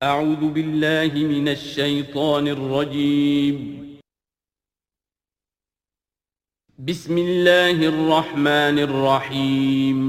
اعوذ باللہ من الشیطان الرجیم بسم اللہ الرحمن الرحیم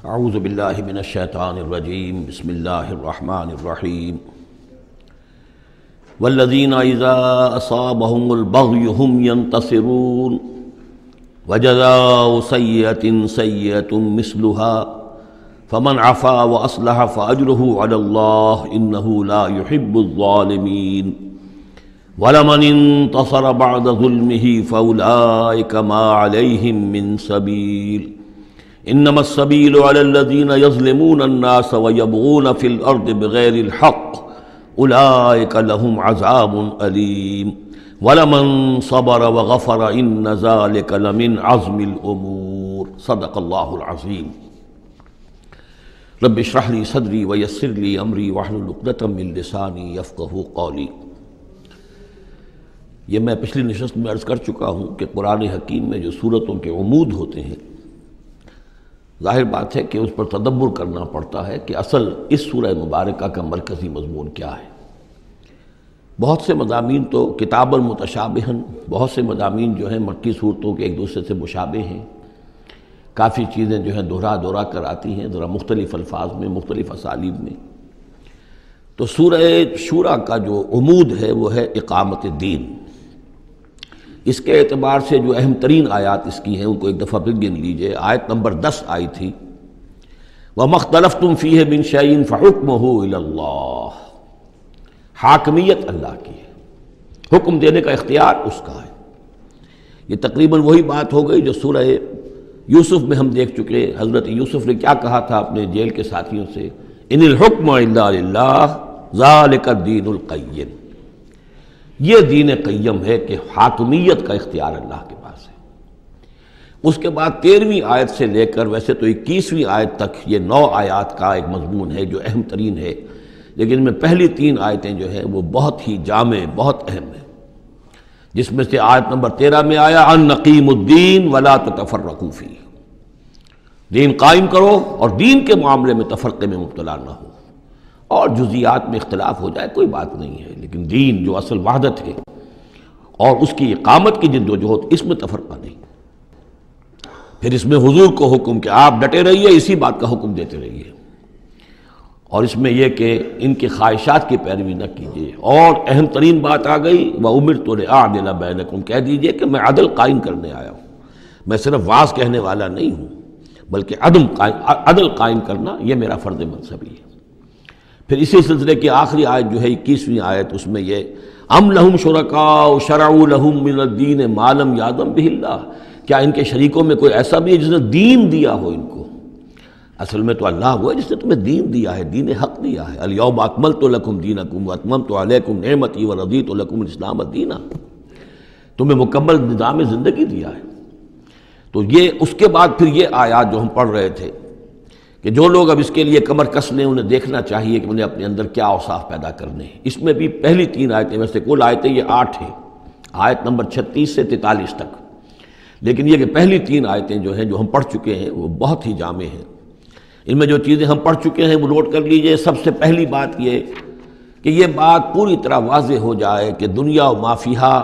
اعوذ باللہ من الشیطان الرجیم بسم اللہ الرحمن الرحیم والذین اذا اصابهم البغی هم ينتصرون وجزاء سیئۃ سیئۃ مثلها فمن عفا واصلح فاجرہ علی اللہ انہ لا يحب الظالمین ولمن انتصر بعد ظلمہ فاولئک ما علیہم من سبیل انما السبیل علی الذین یظلمون الناس ویبغون فی الارض بغیر الحق اولئک لهم عذاب علیم ولمن صبر وغفر ان ذلک لمن عزم الامور صدق اللہ العظیم رب اشرح لی صدری ویسر لی امری واحلل عقدۃ من لسانی یفقہوا قولی۔ یہ میں پچھلی نشست میں عرض کر چکا ہوں کہ قرآن حکیم میں جو صورتوں کے عمود ہوتے ہیں، ظاہر بات ہے کہ اس پر تدبر کرنا پڑتا ہے کہ اصل اس سورہ مبارکہ کا مرکزی مضمون کیا ہے۔ بہت سے مضامین تو کتاباً متشابہاً، بہت سے مضامین جو ہیں مکی صورتوں کے ایک دوسرے سے مشابہ ہیں، کافی چیزیں جو ہیں دہرا کر آتی ہیں ذرا مختلف الفاظ میں، مختلف اسالیب میں۔ تو سورہ شورى کا جو عمود ہے وہ ہے اقامت دین۔ اس کے اعتبار سے جو اہم ترین آیات اس کی ہیں ان کو ایک دفعہ پھر گن لیجئے۔ آیت نمبر 10 آئی تھی وَمَا اخْتَلَفْتُمْ فِيهِ مِنْ شَيْءٍ فَحُكْمُهُ إِلَى اللَّهِ، حاکمیت اللہ کی ہے، حکم دینے کا اختیار اس کا ہے۔ یہ تقریباً وہی بات ہو گئی جو سورہ یوسف میں ہم دیکھ چکے۔ حضرت یوسف نے کیا کہا تھا اپنے جیل کے ساتھیوں سے؟ إِنِ الْحُكْمُ إِلَّا لِلَّهِ ذَلِكَ الدِّينُ الْقَيِّمُ، یہ دین قیم ہے کہ حاکمیت کا اختیار اللہ کے پاس ہے۔ اس کے بعد 13ویں آیت سے لے کر ویسے تو 21ویں آیت تک یہ 9 آیات کا ایک مضمون ہے جو اہم ترین ہے، لیکن میں پہلی 3 آیتیں جو ہیں وہ بہت ہی جامع، بہت اہم ہیں، جس میں سے آیت نمبر 13 میں آیا ان نقیم الدین ولا تتفرقوا فیہ، دین قائم کرو اور دین کے معاملے میں تفرقے میں مبتلا نہ ہو، اور جزیات میں اختلاف ہو جائے کوئی بات نہیں ہے، لیکن دین جو اصل وحدت ہے اور اس کی اقامت کی جد و جہد، اس میں تفرقہ نہیں۔ پھر اس میں حضور کو حکم کہ آپ ڈٹے رہیے، اسی بات کا حکم دیتے رہیے، اور اس میں یہ کہ ان کی خواہشات کی پیروی نہ کیجیے۔ اور اہم ترین بات آ گئی وَأُمِرْتُ لِأَعْدِلَ بَيْنَكُمْ، کہہ دیجیے کہ میں عدل قائم کرنے آیا ہوں، میں صرف واعظ کہنے والا نہیں ہوں، بلکہ عدل قائم کرنا یہ میرا فرض منصبی ہے۔ پھر اسی سلسلے کی آخری آیت جو ہے 21ویں آیت، اس میں یہ ام لہم شرکاء شرعوا لہم من الدین ما لم یأذن بہ اللہ، کیا ان کے شریکوں میں کوئی ایسا بھی ہے جس نے دین دیا ہو ان کو؟ اصل میں تو اللہ وہ ہے جس نے تمہیں دین دیا ہے، دین حق دیا ہے۔ الیوم اکملت لکم دینکم واتممت علیکم نعمتی ورضیت لکم الاسلام دینا، تمہیں مکمل نظام زندگی دیا ہے۔ تو یہ اس کے بعد پھر یہ آیات جو ہم پڑھ رہے تھے کہ جو لوگ اب اس کے لیے کمر کس لیں انہیں دیکھنا چاہیے کہ انہیں اپنے اندر کیا اوصاف پیدا کرنے ہیں۔ اس میں بھی پہلی 3 آیتیں، ویسے کل آیتیں یہ 8 ہیں، آیت نمبر 36 سے 43 تک، لیکن یہ کہ پہلی 3 آیتیں جو ہیں جو ہم پڑھ چکے ہیں وہ بہت ہی جامع ہیں۔ ان میں جو چیزیں ہم پڑھ چکے ہیں وہ نوٹ کر لیجئے۔ سب سے پہلی بات یہ کہ یہ بات پوری طرح واضح ہو جائے کہ دنیا و ما فیہا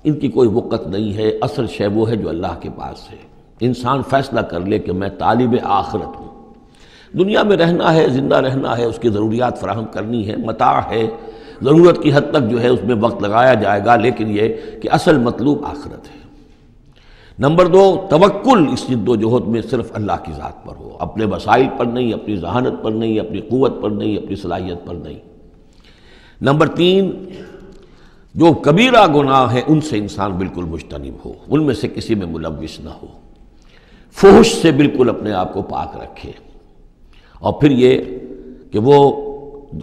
ان کی کوئی وقت نہیں ہے، اصل شے وہ ہے جو اللہ کے پاس ہے۔ انسان فیصلہ کر لے کہ میں طالب آخرت ہوں، دنیا میں رہنا ہے، زندہ رہنا ہے، اس کی ضروریات فراہم کرنی ہے، متاع ہے، ضرورت کی حد تک جو ہے اس میں وقت لگایا جائے گا، لیکن یہ کہ اصل مطلوب آخرت ہے۔ نمبر 2، توکل اس جد و جہد میں صرف اللہ کی ذات پر ہو، اپنے وسائل پر نہیں، اپنی ذہانت پر نہیں، اپنی قوت پر نہیں، اپنی صلاحیت پر نہیں۔ نمبر 3، جو کبیرہ گناہ ہیں ان سے انسان بالکل مجتنب ہو، ان میں سے کسی میں ملوث نہ ہو، فحش سے بالکل اپنے آپ کو پاک رکھے، اور پھر یہ کہ وہ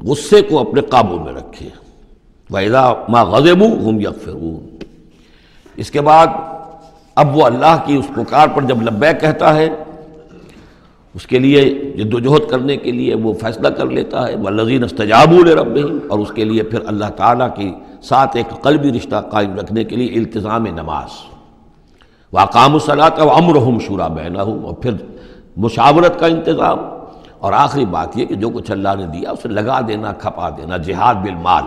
غصے کو اپنے قابو میں رکھے، وَإِذَا مَا غَضِبُوا هُمْ يَغْفِرُونَ۔ اس کے بعد اب وہ اللہ کی اس پکار پر جب لبیک کہتا ہے، اس کے لیے جد و جہد کرنے کے لیے وہ فیصلہ کر لیتا ہے، وَالَّذِينَ اسْتَجَابُوا لِرَبِّهِمْ، اور اس کے لیے پھر اللہ تعالیٰ کی ساتھ ایک قلبی رشتہ قائم رکھنے کے لیے التزام نماز، وَأَقَامُوا الصَّلَاةَ وَأَمْرُهُمْ شُورَىٰ بَيْنَهُمْ، اور پھر مشاورت کا انتظام، اور آخری بات یہ کہ جو کچھ اللہ نے دیا اسے لگا دینا، کھپا دینا، جہاد بالمال۔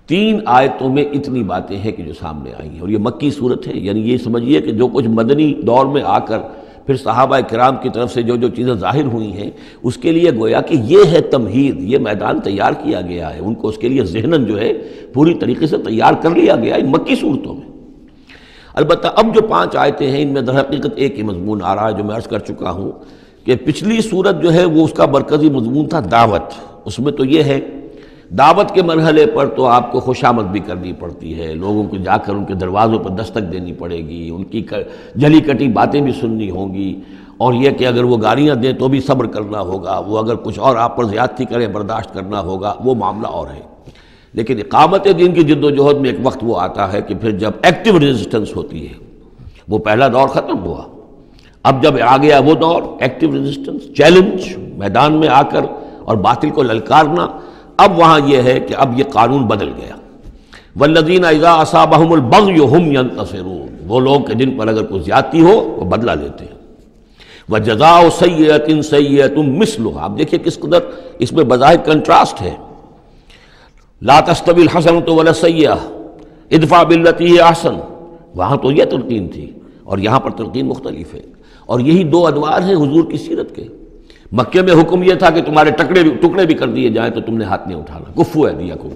3 آیتوں میں اتنی باتیں ہیں کہ جو سامنے آئی ہیں، اور یہ مکی صورت ہے، یعنی یہ سمجھیے کہ جو کچھ مدنی دور میں آ کر پھر صحابہ کرام کی طرف سے جو چیزیں ظاہر ہوئی ہیں، اس کے لیے گویا کہ یہ ہے تمہید، یہ میدان تیار کیا گیا ہے، ان کو اس کے لیے ذہناً جو ہے پوری طریقے سے تیار کر لیا گیا ہے مکی صورتوں میں۔ البتہ اب جو 5 آیتیں ہیں ان میں در حقیقت ایک ہی مضمون آ رہا ہے جو میں عرض کر چکا ہوں کہ پچھلی صورت جو ہے وہ اس کا مرکزی مضمون تھا دعوت۔ اس میں تو یہ ہے دعوت کے مرحلے پر تو آپ کو خوشامد بھی کرنی پڑتی ہے، لوگوں کو جا کر ان کے دروازوں پر دستک دینی پڑے گی، ان کی جلی کٹی باتیں بھی سننی ہوں گی، اور یہ کہ اگر وہ گالیاں دیں تو بھی صبر کرنا ہوگا، وہ اگر کچھ اور آپ پر زیادتی کریں برداشت کرنا ہوگا، وہ معاملہ اور ہے۔ لیکن اقامت دین کی جد و جہد میں ایک وقت وہ آتا ہے کہ پھر جب ایکٹیو ریزسٹنس ہوتی ہے، وہ پہلا دور ختم ہوا، اب جب آ گیا وہ دور ایکٹیو ریزسٹنس، چیلنج، میدان میں آ کر اور باطل کو للکارنا، اب وہاں یہ ہے کہ اب یہ قانون بدل گیا۔ والذین اذا اصابہم البغی ہم ینتصرون، وہ لوگ کہ جن پر اگر کوئی زیادتی ہو وہ بدلہ لیتے ہیں۔ وجزاء سیئۃ سیئۃ مثلھا، اب دیکھیے کس قدر اس میں بظاہر کنٹراسٹ ہے۔ لا تستوی الحسنۃ ولا السیئۃ ادفع بالتی ہی احسن، وہاں تو یہ تلقین تھی اور یہاں پر تلقین مختلف ہے، اور یہی 2 ادوار ہیں حضور کی سیرت کے۔ مکے میں حکم یہ تھا کہ تمہارے ٹکڑے بھی کر دیے جائیں تو تم نے ہاتھ نہیں اٹھانا، کفو ایدیکم۔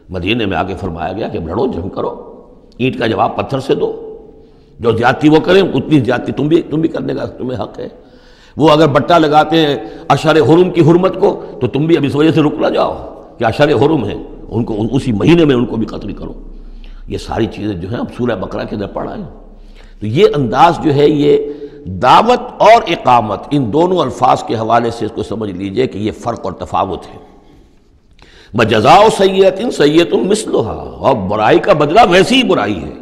مدینے میں آگے فرمایا گیا کہ لڑو، جنگ کرو، اینٹ کا جواب پتھر سے دو، جو زیادتی وہ کریں اتنی زیادتی تم بھی کرنے کا تمہیں حق ہے۔ وہ اگر بٹا لگاتے ہیں اشہر حرم کی حرمت کو تو تم بھی اب اس وجہ سے رک نہ جاؤ کہ اشہر حرم ہیں، ان کو اسی مہینے میں ان کو بھی قتل کرو۔ یہ ساری چیزیں جو ہیں اب سورہ بقرہ کے اندر پڑھا ہے۔ تو یہ انداز جو ہے یہ دعوت اور اقامت، ان دونوں الفاظ کے حوالے سے اس کو سمجھ لیجئے کہ یہ فرق اور تفاوت ہے۔ وجزاء سیئۃ سیئۃ مثلھا، اور برائی کا بدلہ ویسی ہی برائی ہے۔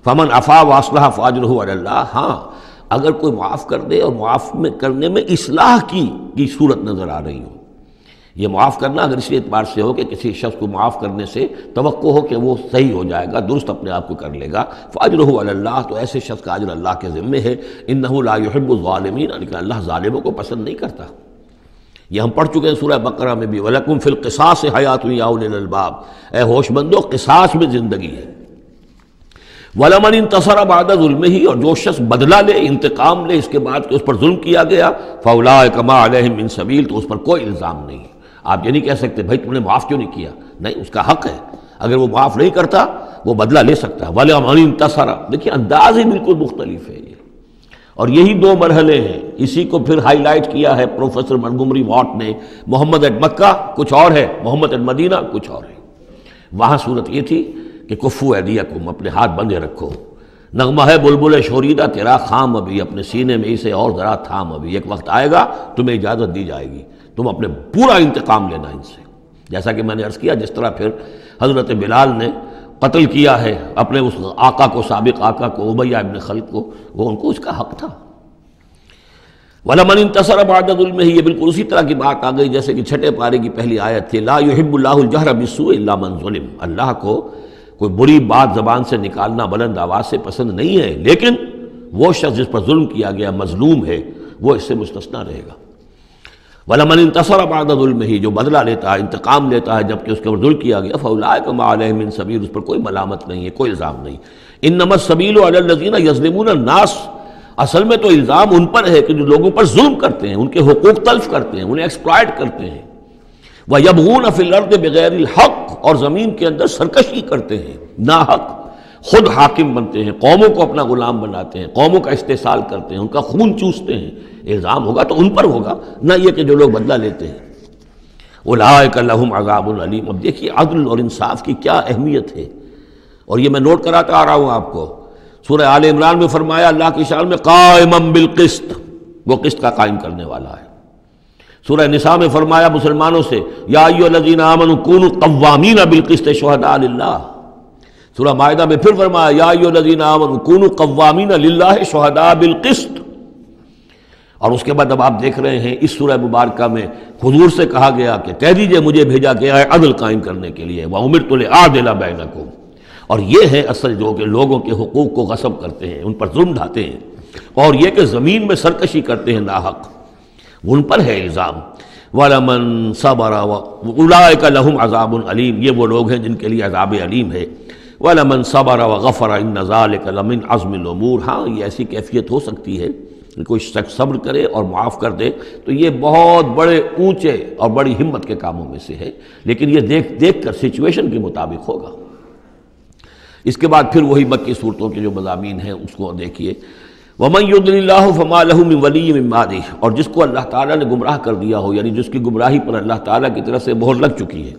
فمن عفا واصلح فاجرہ علی اللہ، ہاں اگر کوئی معاف کر دے اور معاف کرنے میں اصلاح کی صورت نظر آ رہی ہو، یہ معاف کرنا اگر اسی اعتبار سے ہو کہ کسی شخص کو معاف کرنے سے توقع ہو کہ وہ صحیح ہو جائے گا، درست اپنے آپ کو کر لے گا، فاجرہ علی اللہ، تو ایسے شخص کا اجر اللہ کے ذمے ہے۔ انہ لا یحب الظالمین، لیکن اللہ ظالموں کو پسند نہیں کرتا۔ یہ ہم پڑھ چکے ہیں سورہ بقرہ میں بھی، وَلَكُمْ فِي الْقِصَاصِ حَيَاةٌ يَا أُولِي الْأَلْبَابِ، اے ہوش مندو قصاص میں زندگی ہے۔ وَلَمَنِ انتَصَرَ بَعْدَ ظُلْمِهِ، اور جو شخص بدلہ لے، انتقام لے اس کے بعد کہ اس پر ظلم کیا گیا، فَأُولَٰئِکَ مَا عَلَيْهِم مِّن سَبِیلٍ، تو اس پر کوئی الزام نہیں ہے۔ آپ یہ نہیں کہہ سکتے بھائی تم نے معاف کیوں نہیں کیا، نہیں، اس کا حق ہے، اگر وہ معاف نہیں کرتا وہ بدلہ لے سکتا ہے۔ وَلَمَنِ انتَصَرَ، دیکھیے انداز ہی بالکل مختلف ہے یہ، اور یہی 2 مرحلے ہیں۔ اسی کو پھر ہائی لائٹ کیا ہے پروفیسر منگومری واٹ نے، محمد ایٹ مکہ کچھ اور ہے، محمد ایٹ مدینہ کچھ اور ہے۔ وہاں صورت یہ تھی کہ کفو ایدیکم، اپنے ہاتھ بندھے رکھو، نغمہ ہے بلبل شوریدہ تیرا خام ابھی، اپنے سینے میں اسے اور ذرا تھام، ابھی ایک وقت آئے گا تمہیں اجازت دی جائے گی، تم اپنے پورا انتقام لینا ان سے۔ جیسا کہ میں نے عرض کیا، جس طرح پھر حضرت بلال نے قتل کیا ہے اپنے اس آقا کو، سابق آقا کو، امیہ ابن خلف کو، وہ ان کو اس کا حق تھا۔ وَلَمَنِ انتَصَرَ بَعْدَ ظُلْمِهِ، یہ بالکل اسی طرح کی بات آ گئی جیسے کہ 6 پارے کی پہلی آیت تھی، لا يحب اللہ الجہر بالسوء الا من ظلم، اللہ کو کوئی بری بات زبان سے نکالنا بلند آواز سے پسند نہیں ہے، لیکن وہ شخص جس پر ظلم کیا گیا مظلوم ہے وہ اس سے مستثنیٰ رہے گا۔ وَلَمَنِ انتَصَرَ بَعْدَ ظُلْمِهِ، جو بدلہ لیتا ہے، انتقام لیتا ہے جبکہ اس کے اوپر ظلم کیا گیا، فَأُولَٰئِکَ مَا عَلَيْهِم مِّن سَبِیلٍ، اس پر کوئی ملامت نہیں ہے، کوئی الزام نہیں۔ اِنَّمَا السَّبِیلُ عَلَى الَّذِینَ یَظْلِمُونَ النَّاسَ، اصل میں تو الزام ان پر ہے کہ جو لوگوں پر ظلم کرتے ہیں، ان کے حقوق تلف کرتے ہیں، انہیں ایکسپلائٹ کرتے ہیں۔ وَيَبْغُونَ فِي الْأَرْضِ بِغَيْرِ الْحَقِّ، اور زمین کے اندر سرکشی کرتے ہیں، ناحق، خود حاکم بنتے ہیں، قوموں کو اپنا غلام بناتے ہیں، قوموں کا استحصال کرتے ہیں، ان کا خون چوستے ہیں۔ الزام ہوگا تو ان پر ہوگا، نہ یہ کہ جو لوگ بدلہ لیتے ہیں۔ اولئک لہم عذاب علیم، اب دیکھیے عدل اور انصاف کی کیا اہمیت ہے، اور یہ میں نوٹ کراتا آ رہا ہوں آپ کو۔ سورہ آل عمران میں فرمایا اللہ کی شان میں قائما بالقسط، وہ قسط کا قائم کرنے والا ہے۔ سورہ نساء میں فرمایا مسلمانوں سے یا ایھا الذین آمنوا کونوا قوامین بالقسط شہداء للہ. سورہ مائدہ میں پھر فرمایا یا ایھا الذین آمنوا کونوا قوامین للہ شہداء بالقسط. اور اس کے بعد اب آپ دیکھ رہے ہیں اس سورہ مبارکہ میں حضور سے کہا گیا کہ کہہ دیجئے مجھے بھیجا گیا ہے عدل قائم کرنے کے لیے. وَأُمِرْتُ لِأَعْدِلَ بَيْنَكُمْ. اور یہ ہے اصل جو کہ لوگوں کے حقوق کو غصب کرتے ہیں، ان پر ظلم ڈھاتے ہیں، اور یہ کہ زمین میں سرکشی کرتے ہیں ناحق، ان پر ہے الزام. وَلَمَنْ صَبَرَ وَأُولَٰئِكَ لَهُمْ عَذَابٌ عَلِيمٌ. یہ وہ لوگ ہیں جن کے لیے عذاب علیم ہے. وَلَمَنْ صَبَرَ وَغَفَرَ إِنَّ ذَلِكَ لَمِنْ عَزْمِ الْأُمُورِ. ہاں یہ ایسی کیفیت ہو سکتی ہے کہ کوئی شخص صبر کرے اور معاف کر دے تو یہ بہت بڑے اونچے اور بڑی ہمت کے کاموں میں سے ہے، لیکن یہ دیکھ کر سچویشن کے مطابق ہوگا. اس کے بعد پھر وہی مکی صورتوں کے جو مضامین ہیں اس کو دیکھیے. وَمَن يُضْلِلِ اللَّهُ فَمَا لَهُ مِن وَلِيٍّ مِّن بَعْدِهِ. اور جس کو اللہ تعالیٰ نے گمراہ کر دیا ہو، یعنی جس کی گمراہی پر اللہ تعالیٰ کی طرف سے مہر لگ چکی ہے،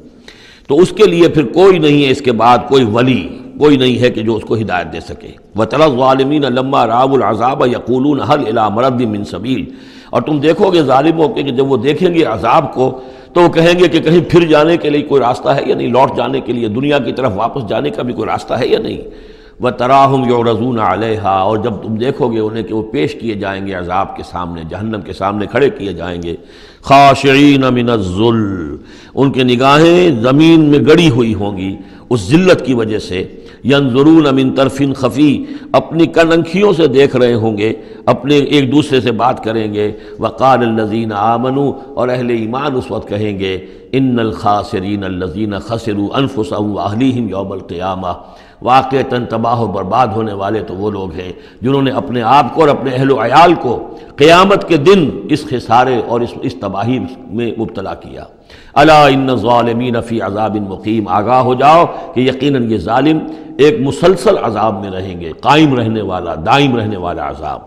تو اس کے لیے پھر کوئی نہیں ہے اس کے بعد کوئی ولی، کوئی نہیں ہے کہ جو اس کو ہدایت دے سکے. وَتَرَى الظَّالِمِينَ لَمَّا رَأَوُا الْعَذَابَ يَقُولُونَ هَلْ إِلَىٰ مَرَدٍ مِّن سَبِيلٍ. اور تم دیکھو گے ظالموں کے کہ جب وہ دیکھیں گے عذاب کو تو وہ کہیں گے کہ کہیں پھر جانے کے لیے کوئی راستہ ہے یا نہیں، لوٹ جانے کے لیے دنیا کی طرف واپس جانے کا بھی کوئی راستہ ہے یا نہیں. وَتَرَاهُمْ يُعْرَضُونَ عَلَيْهَا. اور جب تم دیکھو گے انہیں کہ وہ پیش کیے جائیں گے عذاب کے سامنے، جہنم کے سامنے کھڑے کیے جائیں گے. خاشعین من الذل. ان کے نگاہیں زمین میں گڑی ہوئی ہوں گی اس ذلت کی وجہ سے. ینظرون من طرف خفی. اپنی کننکھیوں سے دیکھ رہے ہوں گے، اپنے ایک دوسرے سے بات کریں گے. وقال الذین آمنوا. اور اہل ایمان اس وقت کہیں گے ان الخاسرین الذین خسروا انفسهم واہلیہم یوم القیامہ. واقعتاً تباہ و برباد ہونے والے تو وہ لوگ ہیں جنہوں نے اپنے آپ کو اور اپنے اہل و عیال کو قیامت کے دن اس خسارے اور اس تباہی میں مبتلا کیا. الا ان الظالمین فی عذاب مقیم. آگاہ ہو جاؤ کہ یقیناً یہ ظالم ایک مسلسل عذاب میں رہیں گے، قائم رہنے والا، دائم رہنے والا عذاب.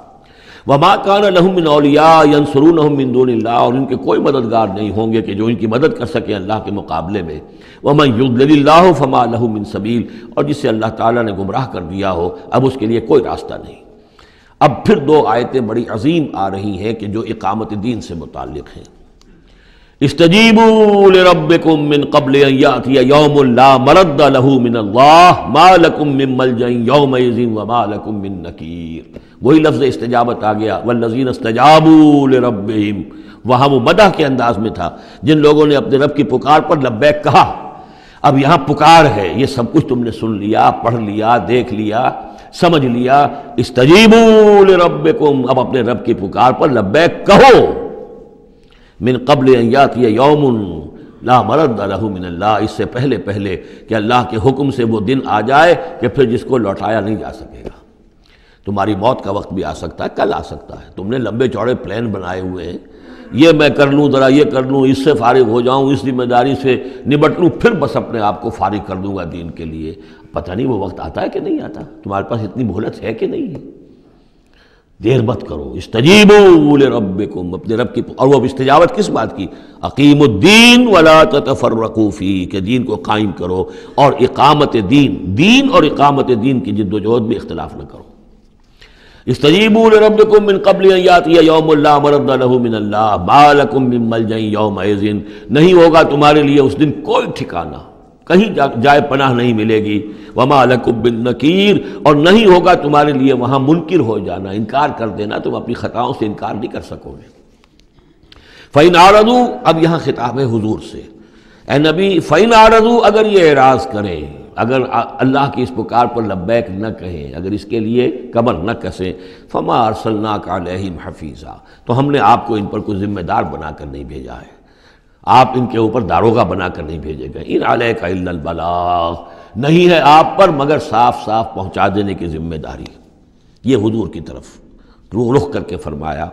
وما کان لهم من اولیاء ینصرونهم من دون اللہ. اور ان کے کوئی مددگار نہیں ہوں گے کہ جو ان کی مدد کر سکیں اللہ کے مقابلے میں. ومن یضلل اللہ فما له من سبیل. اور جسے اللہ تعالیٰ نے گمراہ کر دیا ہو اب اس کے لیے کوئی راستہ نہیں. اب پھر دو آیتیں بڑی عظیم آ رہی ہیں کہ جو اقامت دین سے متعلق ہیں. استجیبوا لربکم من قبل ان یأتی یوم لا مرد له من اللہ ما لکم من ملجأ یومئذ وما لکم من نکیر. وہی لفظ استجابت آ گیا. والذین استجابوا لربہم. وہاں وہ مدح کے انداز میں تھا جن لوگوں نے اپنے رب کی پکار پر لبیک کہا. اب یہاں پکار ہے، یہ سب کچھ تم نے سن لیا، پڑھ لیا، دیکھ لیا، سمجھ لیا. استجیبوا لربکم. اب اپنے رب کی پکار پر لبیک کہو. من قبل ان یاتی یوم لا مرد له من اللہ. اس سے پہلے کہ اللہ کے حکم سے وہ دن آ جائے کہ پھر جس کو لوٹایا نہیں جا سکے گا. تمہاری موت کا وقت بھی آ سکتا ہے، کل آ سکتا ہے. تم نے لمبے چوڑے پلان بنائے ہوئے ہیں، یہ میں کر لوں، ذرا یہ کر لوں، اس سے فارغ ہو جاؤں، اس ذمہ داری سے نبٹ لوں، پھر بس اپنے آپ کو فارغ کر دوں گا دین کے لیے. پتہ نہیں وہ وقت آتا ہے کہ نہیں آتا. تمہارے پاس اتنی مہلت ہے کہ نہیں ہے. دیر مت کرو. استجیبوا لربکم. اپنے رب کی. اور وہ استجابت کس بات کی؟ اقیموا الدین ولا تتفرقوا فیہ. کہ دین کو قائم کرو اور اقامت دین اور اقامت دین کی جد و جہد میں اختلاف نہ کرو. استجیبوا لربکم من قبل ان یاتی یوم لا مرد له من اللہ ما لکم من ملجأ یومئذ. نہیں ہوگا تمہارے لیے اس دن کوئی ٹھکانہ، کہیں جائے پناہ نہیں ملے گی. وما لکم من نکیر. اور نہیں ہوگا تمہارے لیے وہاں منکر ہو جانا، انکار کر دینا. تم اپنی خطاؤں سے انکار نہیں کر سکو گے. فإن اعرضوا. اب یہاں خطاب ہے حضور سے. اے نبی فإن اعرضوا. اگر یہ اعراض کریں، اگر اللہ کی اس پکار پر لبیک نہ کہیں، اگر اس کے لیے کمر نہ کسیں، فما ارسلناک علیہم حفیظا. تو ہم نے آپ کو ان پر کوئی ذمہ دار بنا کر نہیں بھیجا ہے، آپ ان کے اوپر داروغہ بنا کر نہیں بھیجے گئے. ان علیک الا البلاغ. نہیں ہے آپ پر مگر صاف پہنچا دینے کی ذمہ داری. یہ حضور کی طرف رخ کر کے فرمایا.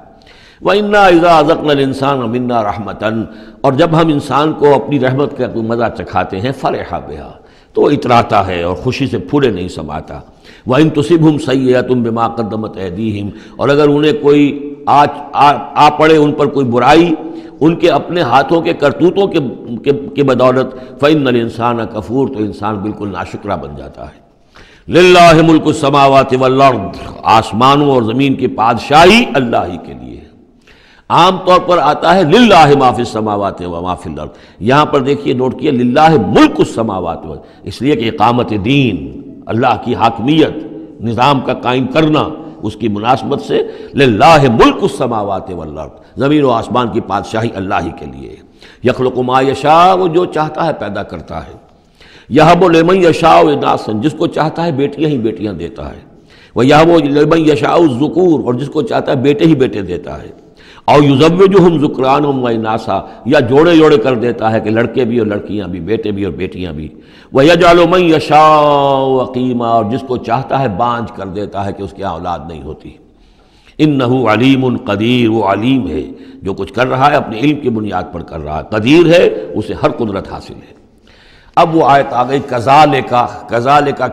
وَإِنَّا إِذَا أَذَقْنَا الْإِنسَانَ مِنَّا رَحْمَةً. اور جب ہم انسان کو اپنی رحمت کا مزہ چکھاتے ہیں، فرح بہا، تو وہ اتراتا ہے اور خوشی سے پھولے نہیں سماتا. وَإِن تُصِبْهُمْ سَيِّئَةٌ بِمَا قَدَّمَتْ أَيْدِيهِمْ. اور اگر انہیں کوئی آ پڑے ان پر کوئی برائی ان کے اپنے ہاتھوں کے کرتوتوں کے بدولت، فَإِنَّ الْإِنسَانَ كَفُورٌ. تو انسان بالکل ناشکرہ بن جاتا ہے. لِلَّهِ مُلْكُ السَّمَاوَاتِ وَالْأَرْضِ. آسمانوں اور زمین کی بادشاہی اللہ ہی کے لیے. عام طور پر آتا ہے للہ ما فی السماوات و ما فی الارض، یہاں پر دیکھیے نوٹ کیے للہ ملک السماوات و، اس لیے کہ اقامت دین، اللہ کی حاکمیت، نظام کا قائم کرنا، اس کی مناسبت سے للہ ملک السماوات والارض، زمین و آسمان کی بادشاہی اللہ ہی کے لیے. یخلق ما یشاء، وہ جو چاہتا ہے پیدا کرتا ہے. یہب لمن یشاء اناثا، جس کو چاہتا ہے بیٹیاں ہی بیٹیاں دیتا ہے. ویہب لمن یشاء الذکور، اور جس کو چاہتا ہے بیٹے ہی بیٹے دیتا ہے. اور یزوجہم ذکرانا و اناثا، یا جوڑے جوڑے کر دیتا ہے کہ لڑکے بھی اور لڑکیاں بھی، بیٹے بھی اور بیٹیاں بھی. ویجعل من یشاء عقیما، اور جس کو چاہتا ہے بانجھ کر دیتا ہے کہ اس کی اولاد نہیں ہوتی. انہ علیم قدیر، وہ علیم ہے، جو کچھ کر رہا ہے اپنے علم کی بنیاد پر کر رہا ہے، قدیر ہے، اسے ہر قدرت حاصل ہے. اب وہ آیت آ گئی کذالک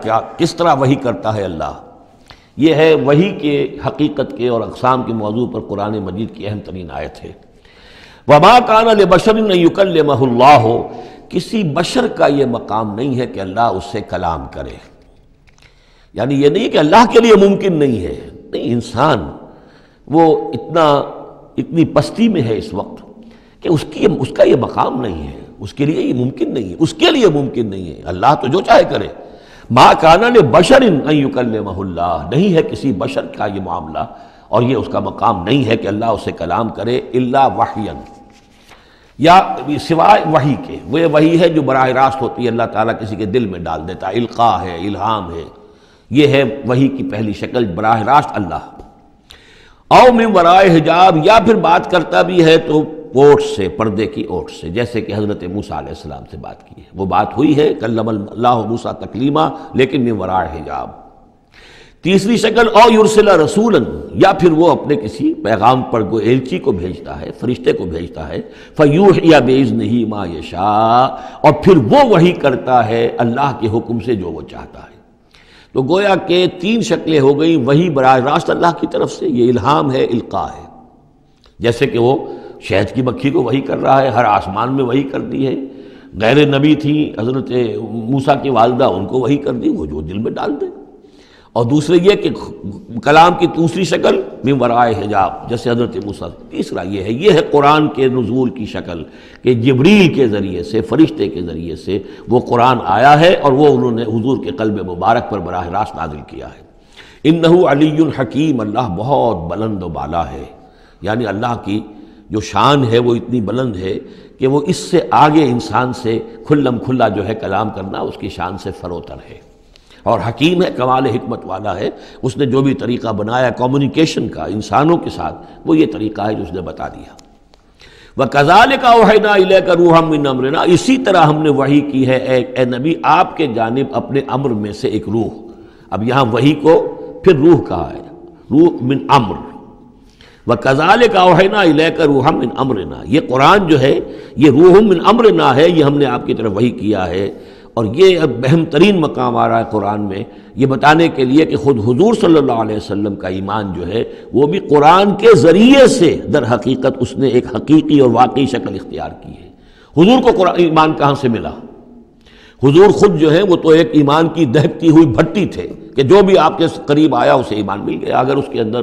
کیا، کس طرح وحی کرتا ہے اللہ. یہ ہے وحی کے حقیقت کے اور اقسام کے موضوع پر قرآن مجید کی اہم ترین آیت ہے. وما کان لبشر ان یکلمہ اللہ، کسی بشر کا یہ مقام نہیں ہے کہ اللہ اس سے کلام کرے. یعنی یہ نہیں کہ اللہ کے لیے ممکن نہیں ہے، نہیں، انسان وہ اتنی پستی میں ہے اس وقت کہ اس کا یہ مقام نہیں ہے، اس کے لیے یہ ممکن نہیں ہے، اس کے لیے ممکن نہیں ہے. اللہ تو جو چاہے کرے. ما کان لبشر ان یکلمہ اللہ، نہیں ہے کسی بشر کا یہ معاملہ اور یہ اس کا مقام نہیں ہے کہ اللہ اسے کلام کرے الا وحیا، یا سوائے وحی کے. وہ وحی ہے جو براہ راست ہوتی ہے، اللہ تعالیٰ کسی کے دل میں ڈال دیتا ہے، القاء ہے، الہام ہے. یہ ہے وحی کی پہلی شکل، براہ راست اللہ. او من ورائے حجاب، یا پھر بات کرتا بھی ہے تو اوٹ سے، پردے کی اوٹ سے، جیسے کہ حضرت موسیٰ علیہ السلام سے بات کی ہے. وہ بات ہوئی ہے کلم اللہ موسیٰ تکلیما، لیکن من ورائے حجاب. تیسری شکل او یرسل رسولا، یا پھر وہ اپنے کسی پیغام پر کوئی ایلچی کو بھیجتا ہے، فرشتے کو بھیجتا ہے. فیوحی باذنہ ما یشاء، اور پھر وہ وحی کرتا ہے اللہ کے حکم سے جو وہ چاہتا ہے. تو گویا کہ تین شکلیں ہو گئیں. وحی براہ راست اللہ کی طرف سے، یہ الہام ہے، القاء ہے. جیسے کہ وہ شہد کی مکھی کو وحی کر رہا ہے، ہر آسمان میں وحی کر دی ہے. غیر نبی تھی حضرت موسیٰ کی والدہ، ان کو وحی کر دی، وہ جو دل میں ڈال دے. اور دوسرے یہ کہ کلام کی دوسری شکل من ورائے حجاب، جیسے حضرت موسیٰ. تیسرا یہ ہے قرآن کے نزول کی شکل، کہ جبریل کے ذریعے سے، فرشتے کے ذریعے سے وہ قرآن آیا ہے اور وہ انہوں نے حضور کے قلب مبارک پر براہ راست نازل کیا ہے. انہ علی حکیم، اللہ بہت بلند و بالا ہے. یعنی اللہ کی جو شان ہے وہ اتنی بلند ہے کہ وہ اس سے آگے انسان سے کھلم کھلا جو ہے کلام کرنا اس کی شان سے فروتر ہے. اور حکیم ہے، کمال حکمت والا ہے. اس نے جو بھی طریقہ بنایا کمیونیکیشن کا انسانوں کے ساتھ، وہ یہ طریقہ ہے جو اس نے بتا دیا. وَكَذَلِكَ أَوْحَيْنَا إِلَيْكَ رُوحًا مِّنْ أَمْرِنَا، اسی طرح ہم نے وحی کی ہے اے نبی آپ کے جانب اپنے امر میں سے ایک روح. اب یہاں وحی کو پھر روح کہا ہے، روح من امر. وَكَذَلِكَ أَوْحَيْنَا إِلَيْكَ رُوحًا مِّنْ أَمْرِنَا، یہ قرآن جو ہے یہ روح من امرنا ہے، یہ ہم نے آپ کی طرف وحی کیا ہے. اور یہ اب اہم ترین مقام آ رہا ہے قرآن میں، یہ بتانے کے لیے کہ خود حضور صلی اللہ علیہ وسلم کا ایمان جو ہے وہ بھی قرآن کے ذریعے سے در حقیقت اس نے ایک حقیقی اور واقعی شکل اختیار کی ہے. حضور کو قرآن ایمان کہاں سے ملا؟ حضور خود جو ہے وہ تو ایک ایمان کی دہکتی ہوئی بھٹی تھے کہ جو بھی آپ کے قریب آیا اسے ایمان مل گیا. اگر اس کے اندر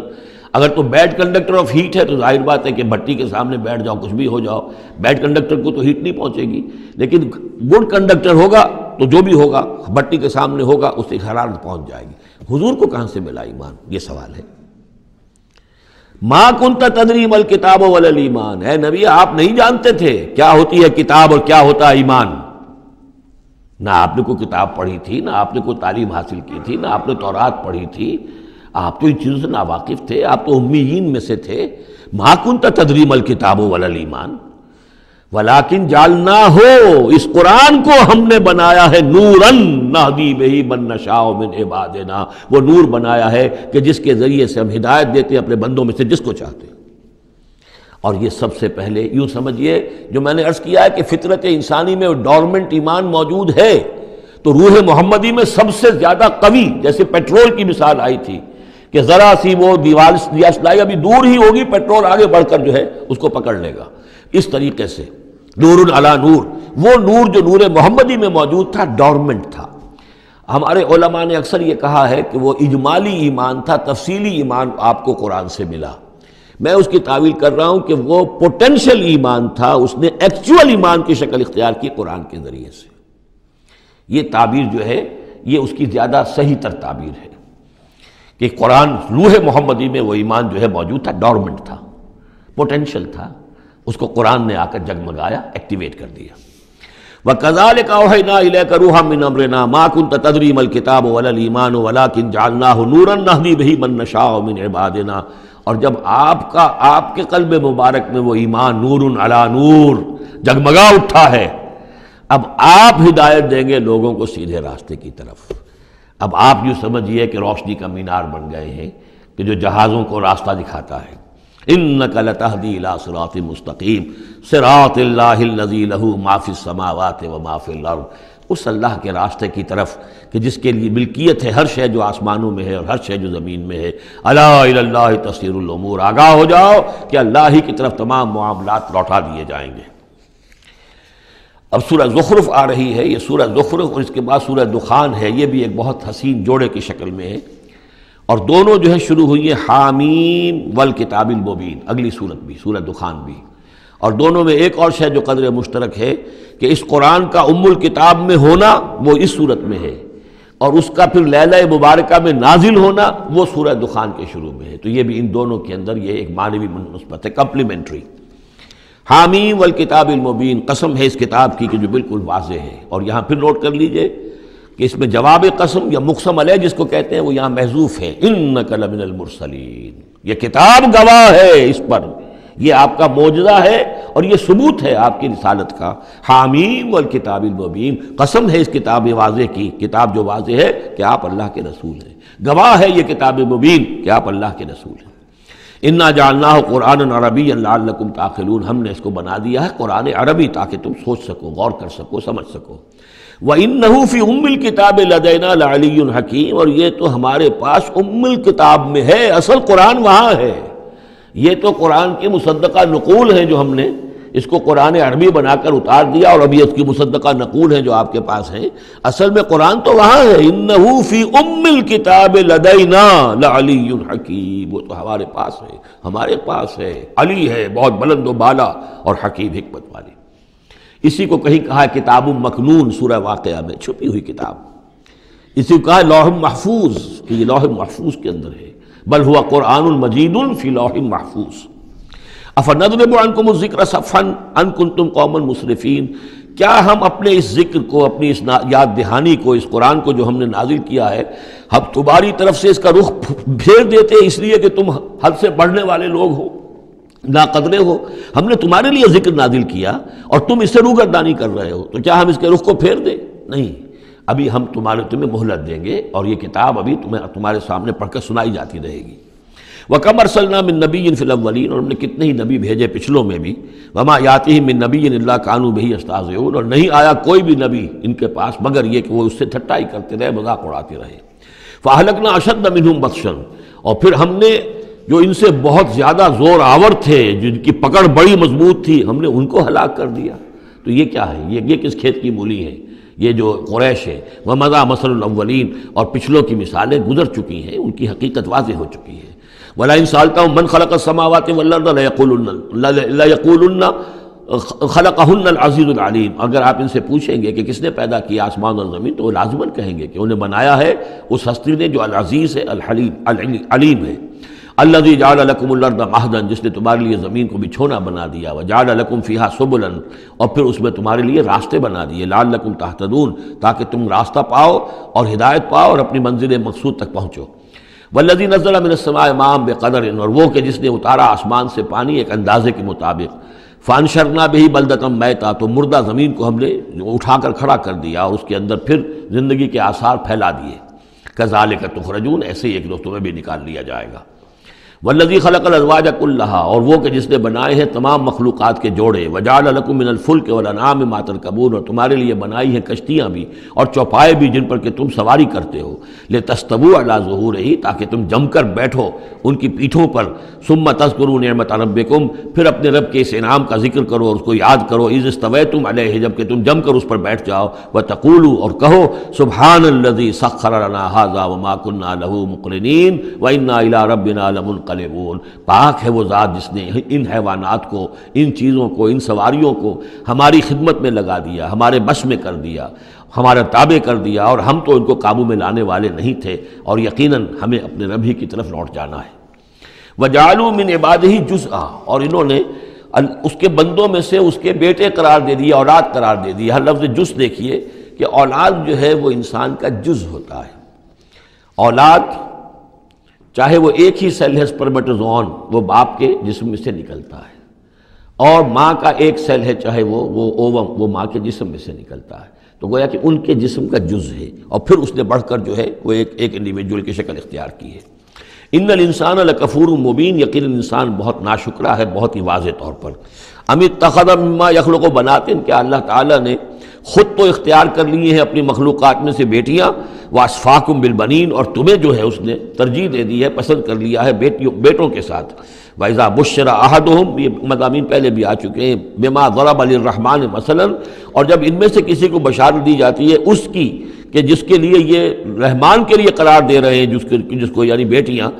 اگر تو بیڈ کنڈکٹر آف ہیٹ ہے تو ظاہر بات ہے کہ بھٹی کے سامنے بیٹھ جاؤ، کچھ بھی ہو جاؤ، بیڈ کنڈکٹر کو تو ہیٹ نہیں پہنچے گی. لیکن گڈ کنڈکٹر ہوگا تو جو بھی ہوگا بھٹی کے سامنے ہوگا اس سے حرارت پہنچ جائے گی. حضور کو کہاں سے ملا ایمان؟ یہ سوال ہے. ما کنت تدری ما الکتاب ولا الایمان، اے نبی آپ نہیں جانتے تھے کیا ہوتی ہے کتاب اور کیا ہوتا ہے ایمان. نہ آپ نے کوئی کتاب پڑھی تھی، نہ آپ نے کوئی تعلیم حاصل کی تھی، نہ آپ نے تورات پڑھی تھی. آپ تو ان چیزوں سے ناواقف تھے، آپ تو امیین میں سے تھے. ما کنت تدری ما الکتاب ولا الایمان ولیکن جعلناہ، اس قرآن کو ہم نے بنایا ہے نوراً نہدی بہ من نشاء من عبادنا، وہ نور بنایا ہے کہ جس کے ذریعے سے ہم ہدایت دیتے ہیں اپنے بندوں میں سے جس کو چاہتے ہیں. اور یہ سب سے پہلے یوں سمجھیے جو میں نے عرض کیا ہے کہ فطرت انسانی میں ڈورمنٹ ایمان موجود ہے، تو روح محمدی میں سب سے زیادہ قوی، جیسے پیٹرول کی مثال آئی تھی کہ ذرا سی وہ دیوار سلائی ابھی دور ہی ہوگی، پیٹرول آگے بڑھ کر جو ہے اس کو پکڑ لے گا. اس طریقے سے نور علی نور، وہ نور جو نور محمدی میں موجود تھا ڈورمنٹ تھا. ہمارے علماء نے اکثر یہ کہا ہے کہ وہ اجمالی ایمان تھا، تفصیلی ایمان آپ کو قرآن سے ملا. میں اس کی تعویل کر رہا ہوں کہ وہ پوٹینشل ایمان تھا، اس نے ایکچول ایمان کی شکل اختیار کی قرآن کے ذریعے سے۔ یہ تعبیر جو ہے یہ اس کی زیادہ صحیح تر تعبیر ہے کہ قرآن روح محمدی میں وہ ایمان جو ہے موجود تھا، ڈورمنٹ تھا، پوٹینشل تھا، اس کو قرآن نے آ کر جگمگایا، ایکٹیویٹ کر دیا۔ وَكَذَلِكَ أَوْحَيْنَا إِلَيْكَ رُوحًا مِّنْ أَمْرِنَا مَا كُنْتَ تَدْرِي مَا الْكِتَابُ وَلَا الْإِيمَانُ وَلَٰكِن جَعَلْنَاهُ نُورًا نَّهْدِي بِهِ مَن نَّشَاءُ مِنْ عِبَادِنَا، اور جب آپ کے قلب مبارک میں وہ ایمان نور علی نور جگمگا اٹھا ہے، اب آپ ہدایت دیں گے لوگوں کو سیدھے راستے کی طرف۔ اب آپ یوں سمجھیے کہ روشنی کا مینار بن گئے ہیں کہ جو جہازوں کو راستہ دکھاتا ہے۔ انک لتہدی الی صراط مستقیم صراط اللہ الذی لہ ما فی السماوات و ما فی الارض، اس اللہ کے راستے کی طرف کہ جس کے لیے ملکیت ہے ہر شے جو آسمانوں میں ہے اور ہر شے جو زمین میں ہے۔ الا الی اللہ تصیر الامور، آگاہ ہو جاؤ کہ اللہ ہی کی طرف تمام معاملات لوٹا دیے جائیں گے۔ اب سورہ زخرف آ رہی ہے، یہ سورہ زخرف اور اس کے بعد سورہ دخان ہے، یہ بھی ایک بہت حسین جوڑے کی شکل میں ہے، اور دونوں جو ہے شروع ہوئی ہیں حامیم والکتاب المبین، اگلی صورت بھی سورہ دخان بھی، اور دونوں میں ایک اور شے جو قدر مشترک ہے کہ اس قرآن کا ام الکتاب میں ہونا وہ اس صورت میں ہے، اور اس کا پھر لیلہ مبارکہ میں نازل ہونا وہ سورہ دخان کے شروع میں ہے، تو یہ بھی ان دونوں کے اندر یہ ایک معنوی نسبت ہے، کمپلیمنٹری۔ حامیم والکتاب المبین، قسم ہے اس کتاب کی کہ جو بالکل واضح ہے، اور یہاں پھر نوٹ کر لیجئے کہ اس میں جواب قسم یا مقسم علیہ جس کو کہتے ہیں وہ یہاں محذوف ہے، انک لمن المرسلین، یہ کتاب گواہ ہے اس پر، یہ آپ کا معجزہ ہے اور یہ ثبوت ہے آپ کی رسالت کا۔ حامیم والکتاب المبین، قسم ہے اس کتاب واضح کی، کتاب جو واضح ہے کہ آپ اللہ کے رسول ہیں، گواہ ہے یہ کتاب مبین کہ آپ اللہ کے رسول ہیں۔ انا جعلناہ قرآنا عربیا لعلکم تعقلون، ہم نے اس کو بنا دیا ہے قرآن عربی تاکہ تم سوچ سکو، غور کر سکو، سمجھ سکو۔ وَإِنَّهُ فِي أُمِّ الْكِتَابِ لَدَيْنَا لَعَلِيٌّ حَكِيمٌ، اور یہ تو ہمارے پاس ام الکتاب میں ہے، اصل قرآن وہاں ہے، یہ تو قرآن کی مصدقہ نقول ہیں جو ہم نے اس کو قرآن عربی بنا کر اتار دیا، اور ابھی اس کی مصدقہ نقول ہیں جو آپ کے پاس ہیں، اصل میں قرآن تو وہاں ہے۔ اِنَّهُ فِي أُمِّ الْكِتَابِ لَدَيْنَا لَعَلِيٌّ حَكِيمٌ، وہ تو ہمارے پاس ہے، ہمارے پاس ہے، علی ہے، بہت بلند و بالا اور حکیم حکمت والی۔ اسی کو کہیں کہا کتاب مکنون سورہ واقعہ میں، چھپی ہوئی کتاب، اسی کو کہا لوح محفوظ کہ یہ لوح محفوظ کے اندر ہے، بل ہوا قرآن مجید فی لوح محفوظ۔ افنضرب عنکم الذکر صفحا ان کنتم قوما مسرفین، کیا ہم اپنے اس ذکر کو، اپنی اس یاد دہانی کو، اس قرآن کو جو ہم نے نازل کیا ہے، ہم تمہاری طرف سے اس کا رخ پھیر دیتے اس لیے کہ تم حد سے بڑھنے والے لوگ ہو، ناقدرے ہو؟ ہم نے تمہارے لیے ذکر نازل کیا اور تم اس سے روگردانی کر رہے ہو، تو کیا ہم اس کے رخ کو پھیر دیں؟ نہیں، ابھی ہم تمہیں مہلت دیں گے، اور یہ کتاب ابھی تمہارے سامنے پڑھ کر سنائی جاتی رہے گی۔ وَكَمْ أَرْسَلْنَا مِن نَبِيٍّ فِي الْأَوَّلِينَ، اور ہم نے کتنے ہی نبی بھیجے پچھلوں میں بھی، وَمَا يَأْتِيهِم مِّن نَبِيٍّ إِلَّا كَانُوا بِهِ يَسْتَهْزِئُونَ، اور نہیں آیا کوئی بھی نبی ان کے پاس مگر یہ کہ وہ اس سے ٹھٹائی کرتے رہے، مذاق اڑاتے رہے۔ فَأَهْلَكْنَا أَشَدَّ مِنْهُمْ بَطْشًا، اور پھر ہم نے جو ان سے بہت زیادہ زور آور تھے، جن کی پکڑ بڑی مضبوط تھی، ہم نے ان کو ہلاک کر دیا۔ تو یہ کیا ہے؟ یہ کس کھیت کی مولی ہے؟ یہ جو قریش ہے، وَمَضَىٰ مَثَلُ الْأَوَّلِينَ، اور پچھلوں کی مثالیں گزر چکی ہیں، ان کی حقیقت واضح ہو چکی ہے۔ وَلَئِن سَأَلْتَهُم مَّنْ خَلَقَ السَّمَاوَاتِ وَالْأَرْضَ لَيَقُولُنَّ خَلَقَهُنَّ الْعَزِيزُ الْعَلِيمُ، اگر آپ ان سے پوچھیں گے کہ کس نے پیدا کیا آسمان اور زمین، تو وہ لازماً کہیں گے کہ انہیں بنایا ہے اس ہستی نے جو العزیز ہے، الحلیم، علیم ہے۔ الذی جعل لکم الارض مہدا، جس نے تمہارے لیے زمین کو بچھونا بنا دیا، وجعل لکم فیہا سبلا، اور پھر اس میں تمہارے لیے راستے بنا دیے، لعلکم تہتدون، تاکہ تم راستہ پاؤ اور ہدایت پاؤ اور اپنی منزل مقصود تک پہنچو۔ والذی نزل من السماء ماء بقدر، اور وہ کہ جس نے اتارا آسمان سے پانی ایک اندازے کے مطابق، فانشرنا بہ بلدۃ میتا، تو مردہ زمین کو ہم نے اٹھا کر کھڑا کر دیا اور اس کے اندر پھر زندگی کے آثار پھیلا دیے۔ کذالک تخرجون، ایسے ہی ایک روز تمہیں بھی نکال لیا جائے گا۔ والذی خلق الازواج کلھا، اور وہ کہ جس نے بنائے ہیں تمام مخلوقات کے جوڑے، وجعل لکم من الفلک والانعام ما ترکبون، اور تمہارے لیے بنائی ہیں کشتیاں بھی اور چوپائے بھی جن پر کہ تم سواری کرتے ہو، لتستووا علی ظہورہ، تاکہ تم جم کر بیٹھو ان کی پیٹھوں پر، ثم تذکروا نعمت ربکم، پھر اپنے رب کے اس انعام کا ذکر کرو اور اس کو یاد کرو، اذ استویتم علیہ، جب کہ تم جم کر اس پر بیٹھ جاؤ، وتقولوا، اور کہو، سبحان الذی سخر لنا ھذا وما کنا لہ مقرنین وإنا الی ربنا لمنقلبون۔ ينقلبون، پاک ہے وہ ذات جس نے ان حیوانات کو، ان چیزوں کو، ان سواریوں کو ہماری خدمت میں لگا دیا، ہمارے بس میں کر دیا، ہمارا تابع کر دیا، اور ہم تو ان کو قابو میں لانے والے نہیں تھے، اور یقیناً ہمیں اپنے رب ہی کی طرف لوٹ جانا ہے۔ وَجَعَلُوا مِنْ عِبَادِهِ جُزْءًا، اور انہوں نے اس کے بندوں میں سے اس کے بیٹے قرار دے دیے، اولاد قرار دے دی۔ ہر لفظ جز دیکھیے کہ اولاد جو ہے وہ انسان کا جز ہوتا ہے۔ اولاد چاہے وہ ایک ہی سیل ہے سپرمیٹوزوون، وہ باپ کے جسم میں سے نکلتا ہے، اور ماں کا ایک سیل ہے چاہے وہ اووم، وہ ماں کے جسم میں سے نکلتا ہے، تو گویا کہ ان کے جسم کا جز ہے، اور پھر اس نے بڑھ کر جو ہے وہ ایک انڈیویجول کی شکل اختیار کی ہے۔ ان الانسان لکفور مبین، یقیناً انسان بہت ناشکرا ہے، بہت ہی واضح طور پر۔ ام اتخذ مما یخلق بنات، کیا اللہ تعالیٰ نے خود تو اختیار کر لیے ہیں اپنی مخلوقات میں سے بیٹیاں، واسفاکم بالبنین، اور تمہیں جو ہے اس نے ترجیح دے دی ہے، پسند کر لیا ہے بیٹوں کے ساتھ۔ وَإِذَا بُشِّرَ أَحَدُهُمْ، یہ مضامین پہلے بھی آ چکے ہیں، بِمَا ضَرَبَ لِلرَّحْمَٰنِ مثلاً، اور جب ان میں سے کسی کو بشارت دی جاتی ہے اس کی کہ جس کے لیے یہ رحمان کے لیے قرار دے رہے ہیں، جس کو یعنی بیٹیاں،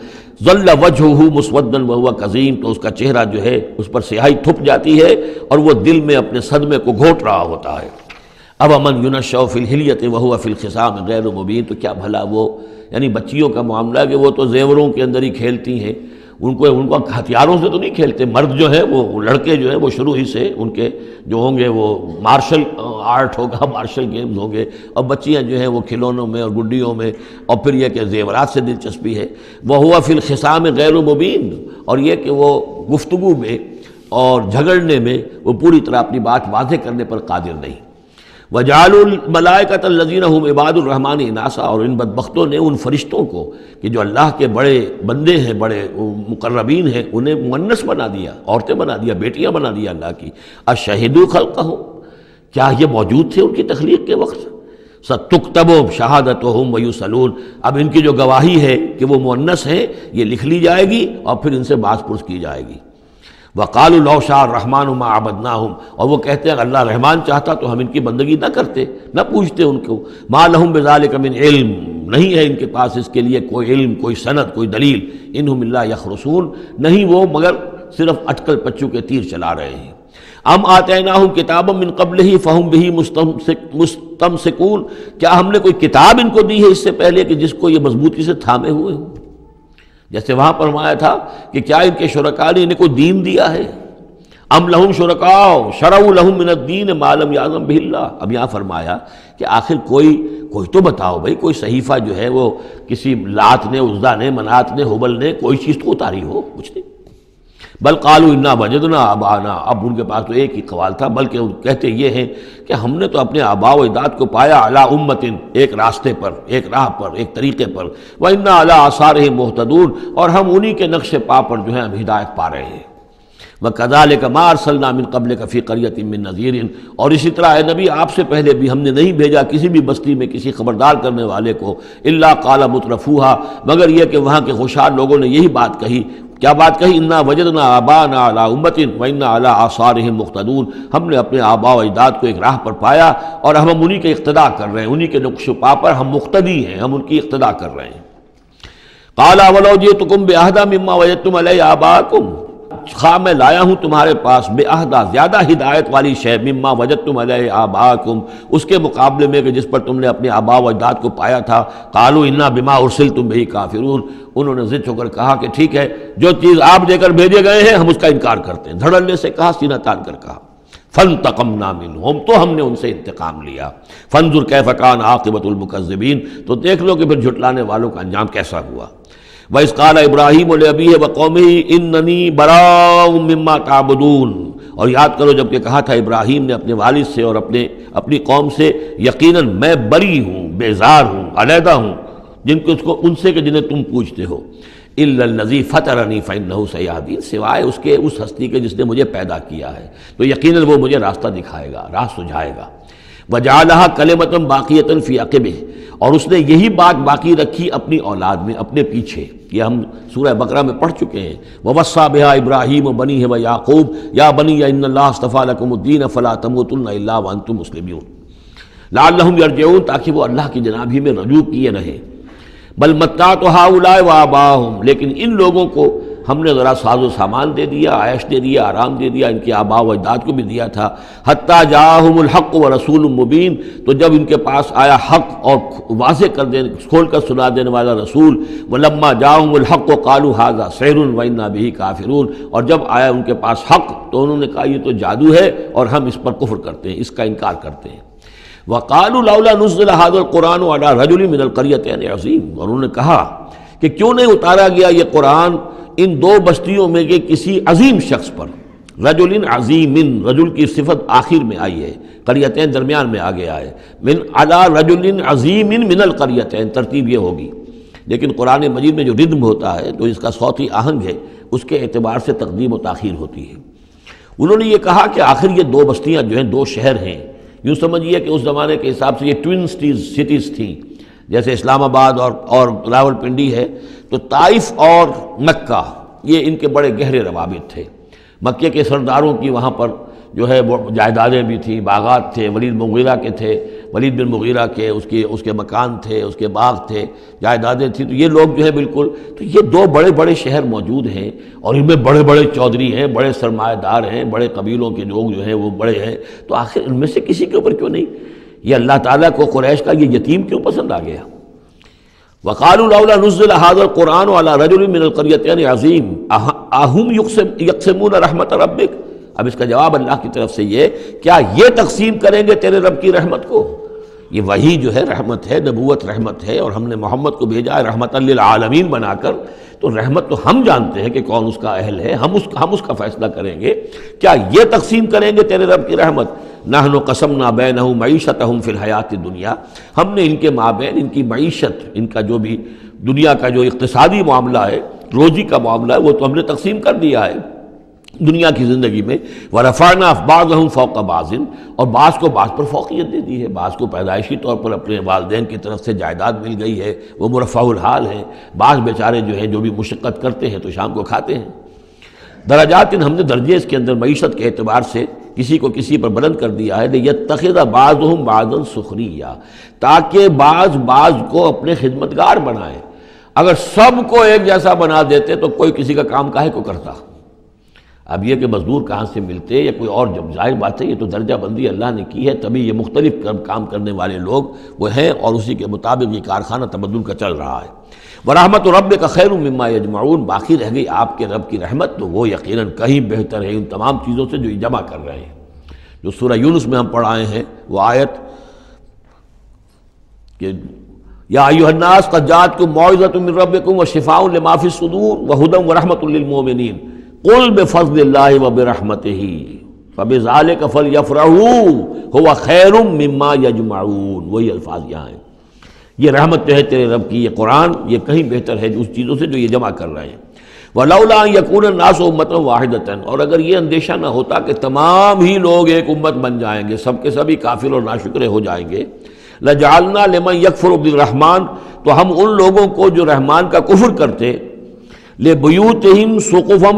ظل وجہہ مسودا وہو کظیم، تو اس کا چہرہ جو ہے اس پر سیاہی تھپ جاتی ہے اور وہ دل میں اپنے صدمے کو گھوٹ رہا ہوتا ہے۔ اب امن ینشأ فی الحلیۃ وہو فی الخصام غیر مبین، تو کیا بھلا وہ یعنی بچیوں کا معاملہ کہ وہ تو زیوروں کے اندر ہی کھیلتی ہیں، ان کو ہتھیاروں سے تو نہیں کھیلتے، مرد جو ہے وہ لڑکے جو ہیں وہ شروع ہی سے ان کے جو ہوں گے وہ مارشل آرٹ ہوگا، مارشل گیمز ہوں گے، اور بچیاں جو ہیں وہ کھلونوں میں اور گڈیوں میں، اور پھر یہ کہ زیورات سے دلچسپی ہے۔ وَهُوَ فِي الْخِصَامِ غَيْرُ مُبِينٍ، اور یہ کہ وہ گفتگو میں اور جھگڑنے میں وہ پوری طرح اپنی بات واضح کرنے پر قادر نہیں۔ وَجَعَلُوا الْمَلَائِكَةَ الَّذِينَ هُمْ عِبَادُ الرَّحْمَانِ إِنَاثًا، اور ان بدبختوں نے ان فرشتوں کو کہ جو اللہ کے بڑے بندے ہیں، بڑے مقربین ہیں، انہیں مؤنث بنا دیا، عورتیں بنا دیا، بیٹیاں بنا دیا اللہ کی۔ أَشَهِدُوا خَلْقَهُمْ، کیا یہ موجود تھے ان کی تخلیق کے وقت؟ سَتُكْتَبُ شَهَادَتُهُمْ وَيُسْأَلُونَ، اب ان کی جو گواہی ہے کہ وہ مؤنث ہیں یہ لکھ لی جائے گی اور پھر ان سے باز پرس کی جائے گی۔ وَقَالُوا لَوْ شَاءَ الرَّحْمَٰنُ مَا عَبَدْنَاهُمْ، اور وہ کہتے ہیں اللہ رحمان چاہتا تو ہم ان کی بندگی نہ کرتے، نہ پوچھتے ان کو۔ مَا لَهُم بِذَلِكَ مِنْ علم، نہیں ہے ان کے پاس اس کے لیے کوئی علم، کوئی سند، کوئی دلیل۔ انہم الا یخرصون، نہیں وہ مگر صرف اٹکل پچو کے تیر چلا رہے ہیں۔ ام آتیناہم کتابا من قبلہ فہم بہ مستمسکون، کیا ہم نے کوئی کتاب ان کو دی ہے اس سے پہلے کہ جس کو یہ مضبوطی سے تھامے ہوئے ہوں؟ جیسے وہاں فرمایا تھا کہ کیا ان کے شرکاء نے انہیں کوئی دین دیا ہے؟ ام لہم شرکاء شرعوا لہم من الدین ما لم یعظم بہ اللہ، اب یہاں فرمایا کہ آخر کوئی تو بتاؤ بھائی، کوئی صحیفہ جو ہے وہ کسی لات نے، عزا نے، منات نے، ہبل نے کوئی چیز تو اتاری ہو، کچھ نہیں۔ بل قالوا انا وجدنا آباءنا، اب ان کے پاس تو ایک ہی قوال تھا، بلکہ کہتے یہ ہیں کہ ہم نے تو اپنے آباء و اجداد کو پایا علی امت، ایک راستے پر، ایک راہ پر، ایک طریقے پر، وانا علی آثارہم مہتدون، اور ہم انہی کے نقش پا پر جو ہے ہم ہدایت پا رہے ہیں۔ وَكَذَلِكَ مَا أَرْسَلْنَا مِن قَبْلِكَ فِي قَرْيَةٍ مِّن نَذِيرٍ، اور اسی طرح اے نبی آپ سے پہلے بھی ہم نے نہیں بھیجا کسی بھی بستی میں کسی خبردار کرنے والے کو، الا قال مترفوها، مگر یہ کہ وہاں کے خوشحال لوگوں نے یہی بات کہی۔ کیا بات کہی؟ انا وجدنا آباءنا علی امت وانا علی آثارہم مقتدون، ہم نے اپنے آباء و اجداد کو ایک راہ پر پایا اور ہم انہی کے اقتداء کر رہے ہیں، انہی کے نقش و پا پر ہم مقتدی ہیں، ہم ان کی اقتداء کر رہے ہیں۔ قال ولو جئتکم باہدی مما وجدتم علیہ آباءکم، خواہ میں لایا ہوں تمہارے پاس بے عہدہ، زیادہ ہدایت والی شے، مما وجدتم علیہ آباءکم، اس کے مقابلے میں کہ جس پر تم نے اپنے آباء و اجداد کو پایا تھا۔ قالوا انا بما ارسلتم بہ کافرون، انہوں نے ضد ہو کر کہا کہ ٹھیک ہے، جو چیز آپ دے کر بھیجے گئے ہیں ہم اس کا انکار کرتے ہیں۔ دھڑلے سے کہا، سینہ تان کر کہا۔ فانتقمنا منہم، تو ہم نے ان سے انتقام لیا۔ فانظر کیف کان عاقبۃ المکذبین، تو دیکھ لو کہ پھر جھٹلانے والوں کا انجام کیسا ہوا۔ وَإِذْ قَالَ إِبْرَاهِيمُ لِأَبِيهِ وَقَوْمِهِ إِنَّنِي بَرَاءٌ مِّمَّا تَعْبُدُونَ، اور یاد کرو جب کہ کہا تھا ابراہیم نے اپنے والد سے اور اپنی قوم سے، یقیناً میں بری ہوں، بیزار ہوں، علیحدہ ہوں ان سے کہ جنہیں تم پوچھتے ہو۔ إِلَّا الَّذِي فَطَرَنِي فَإِنَّهُ سَيَهْدِينِ، سوائے اس کے اس ہستی کے جس نے مجھے پیدا کیا ہے تو یقیناً وہ مجھے راستہ دکھائے گا، راہ سجھائے گا۔ وَجَعَلَهَا كَلِمَةً بَاقِيَةً فِي عَقِبِهِ، اور اس نے یہی بات باقی رکھی اپنی اولاد میں، اپنے پیچھے۔ یہ ہم سورہ بقرہ میں پڑھ چکے ہیں۔ وَوَصَّىٰ بِهَا إِبْرَاهِيمُ بَنِيهِ وَيَعْقُوبُ يَا بَنِيَّ إِنَّ اللَّهَ اصْطَفَىٰ لَكُمُ الدِّينَ فَلَا تَمُوتُنَّ إِلَّا وَأَنتُم مُّسْلِمُونَ لَعَلَّهُمْ يَرْجِعُونَ، تاکہ وہ اللہ کی جناب ہی میں رجوع کیے رہیں۔ بل متعت هؤلاء وآباءهم، لیکن ان لوگوں کو ہم نے ذرا ساز و سامان دے دیا، عیش دے دیا، آرام دے دیا، ان کے آباء و اجداد کو بھی دیا تھا۔ حتیٰ جاءہم الحق ورسول مبین، تو جب ان کے پاس آیا حق اور واضح کھول کر سنا دینے والا رسول، ولما جاءہم الحق قالوا ھذا سحر وانا بہ کافرون، اور جب آیا ان کے پاس حق تو انہوں نے کہا یہ تو جادو ہے اور ہم اس پر کفر کرتے ہیں، اس کا انکار کرتے ہیں۔ وقالوا لولا نزل هذا القرآن على رجل من القريتين عظیم، اور انہوں نے کہا کہ کیوں نہیں اتارا گیا یہ قرآن ان دو بستیوں میں کے کسی عظیم شخص پر۔ رجل عظیم، رجل کی صفت آخر میں آئی ہے، قریتین درمیان میں آگے آئے، من علی رجل عظیم من القریتین، ترتیب یہ ہوگی، لیکن قرآن مجید میں جو ردم ہوتا ہے جو اس کا صوتی آہنگ ہے اس کے اعتبار سے تقدیم و تاخیر ہوتی ہے۔ انہوں نے یہ کہا کہ آخر یہ دو بستیاں جو ہیں دو شہر ہیں، یوں سمجھیے کہ اس زمانے کے حساب سے یہ ٹوئن سٹیز تھیں، جیسے اسلام آباد اور راول پنڈی ہے، تو طائف اور مکہ یہ ان کے بڑے گہرے روابط تھے۔ مکے کے سرداروں کی وہاں پر جو ہے وہ جائیدادیں بھی تھیں، باغات تھے، ولید مغیرہ کے تھے، ولید بن مغیرہ کے اس کے مکان تھے، اس کے باغ تھے، جائیدادیں تھیں، تو یہ لوگ جو ہے بالکل، تو یہ دو بڑے بڑے شہر موجود ہیں اور ان میں بڑے بڑے چودھری ہیں، بڑے سرمایہ دار ہیں، بڑے قبیلوں کے لوگ جو ہیں وہ بڑے ہیں، تو آخر ان میں سے کسی کے اوپر کیوں نہیں؟ یہ اللہ تعالیٰ کو قریش کا یہ یتیم کیوں پسند آ گیا؟ وقالوا لولا نزل هذا القرآن على رجل من القريتين عظیم اهم يقسمون رحمت ربک، اب اس کا جواب اللہ کی طرف سے یہ، کیا یہ تقسیم کریں گے تیرے رب کی رحمت کو؟ یہ وحی جو ہے رحمت ہے، نبوت رحمت ہے، اور ہم نے محمد کو بھیجا ہے رحمت للعالمین بنا کر، تو رحمت تو ہم جانتے ہیں کہ کون اس کا اہل ہے، ہم اس کا فیصلہ کریں گے، کیا یہ تقسیم کریں گے تیرے رب کی رحمت؟ نحن قسمنا بینہم معیشتہم فی الحیات الدنیا، ہم نے ان کے مابین ان کی معیشت، ان کا جو بھی دنیا کا جو اقتصادی معاملہ ہے، روزی کا معاملہ ہے، وہ تو ہم نے تقسیم کر دیا ہے دنیا کی زندگی میں۔ ورفعنا بعضهم فوق بعض، اور بعض کو بعض پر فوقیت دے دی ہے، بعض کو پیدائشی طور پر اپنے والدین کی طرف سے جائیداد مل گئی ہے، وہ مرفع الحال ہیں، بعض بیچارے جو ہیں جو بھی مشقت کرتے ہیں تو شام کو کھاتے ہیں۔ درجات، ہم نے درجے اس کے اندر معیشت کے اعتبار سے کسی کو کسی پر بلند کر دیا ہے، لیتخذ بعضهم بعضا سخریا، تاکہ بعض کو اپنے خدمتگار بنائیں۔ اگر سب کو ایک جیسا بنا دیتے تو کوئی کسی کا کام کاہے کو کرتا؟ اب یہ کہ مزدور کہاں سے ملتے یا کوئی اور، جب ظاہر بات ہے یہ تو درجہ بندی اللہ نے کی ہے، تبھی یہ مختلف کام کرنے والے لوگ وہ ہیں، اور اسی کے مطابق یہ کارخانہ تبدل کا چل رہا ہے۔ وَرَحْمَتُ رَبِّكَ خَيْرٌ مِّمَّا يَجْمَعُونَ، باقی رہ گئی آپ کے رب کی رحمت، تو وہ یقیناً کہیں بہتر ہے ان تمام چیزوں سے جو یہ جمع کر رہے ہیں۔ جو سورہ یونس میں ہم پڑھ آئے ہیں وہ آیت کہ یا ایھا الناس قد جاءتکم موعظۃ من ربکم وشفاء لما فی الصدور وہدی ورحمۃ للمؤمنین قل بفضل اللہ وبرحمتہ فبذلک فلیفرحوا ھو خیر مما یجمعون، وہی الفاظ یہاں ہیں۔ یہ رحمت جو ہے تیرے رب کی، یہ قرآن، یہ کہیں بہتر ہے اس چیزوں سے جو یہ جمع کر رہے ہیں۔ وَلَوْلَا أَن يَكُونَ النَّاسُ أُمَّةً وَاحِدَةً، اور اگر یہ اندیشہ نہ ہوتا کہ تمام ہی لوگ ایک امت بن جائیں گے، سب کے سبھی کافر اور ناشکرے ہو جائیں گے، لَجَعَلْنَا لِمَن يَكْفُرُ بِالرَّحْمَٰنِ، تو ہم ان لوگوں کو جو رحمان کا کفر کرتے، لِبُيُوتِهِمْ سُقُفًا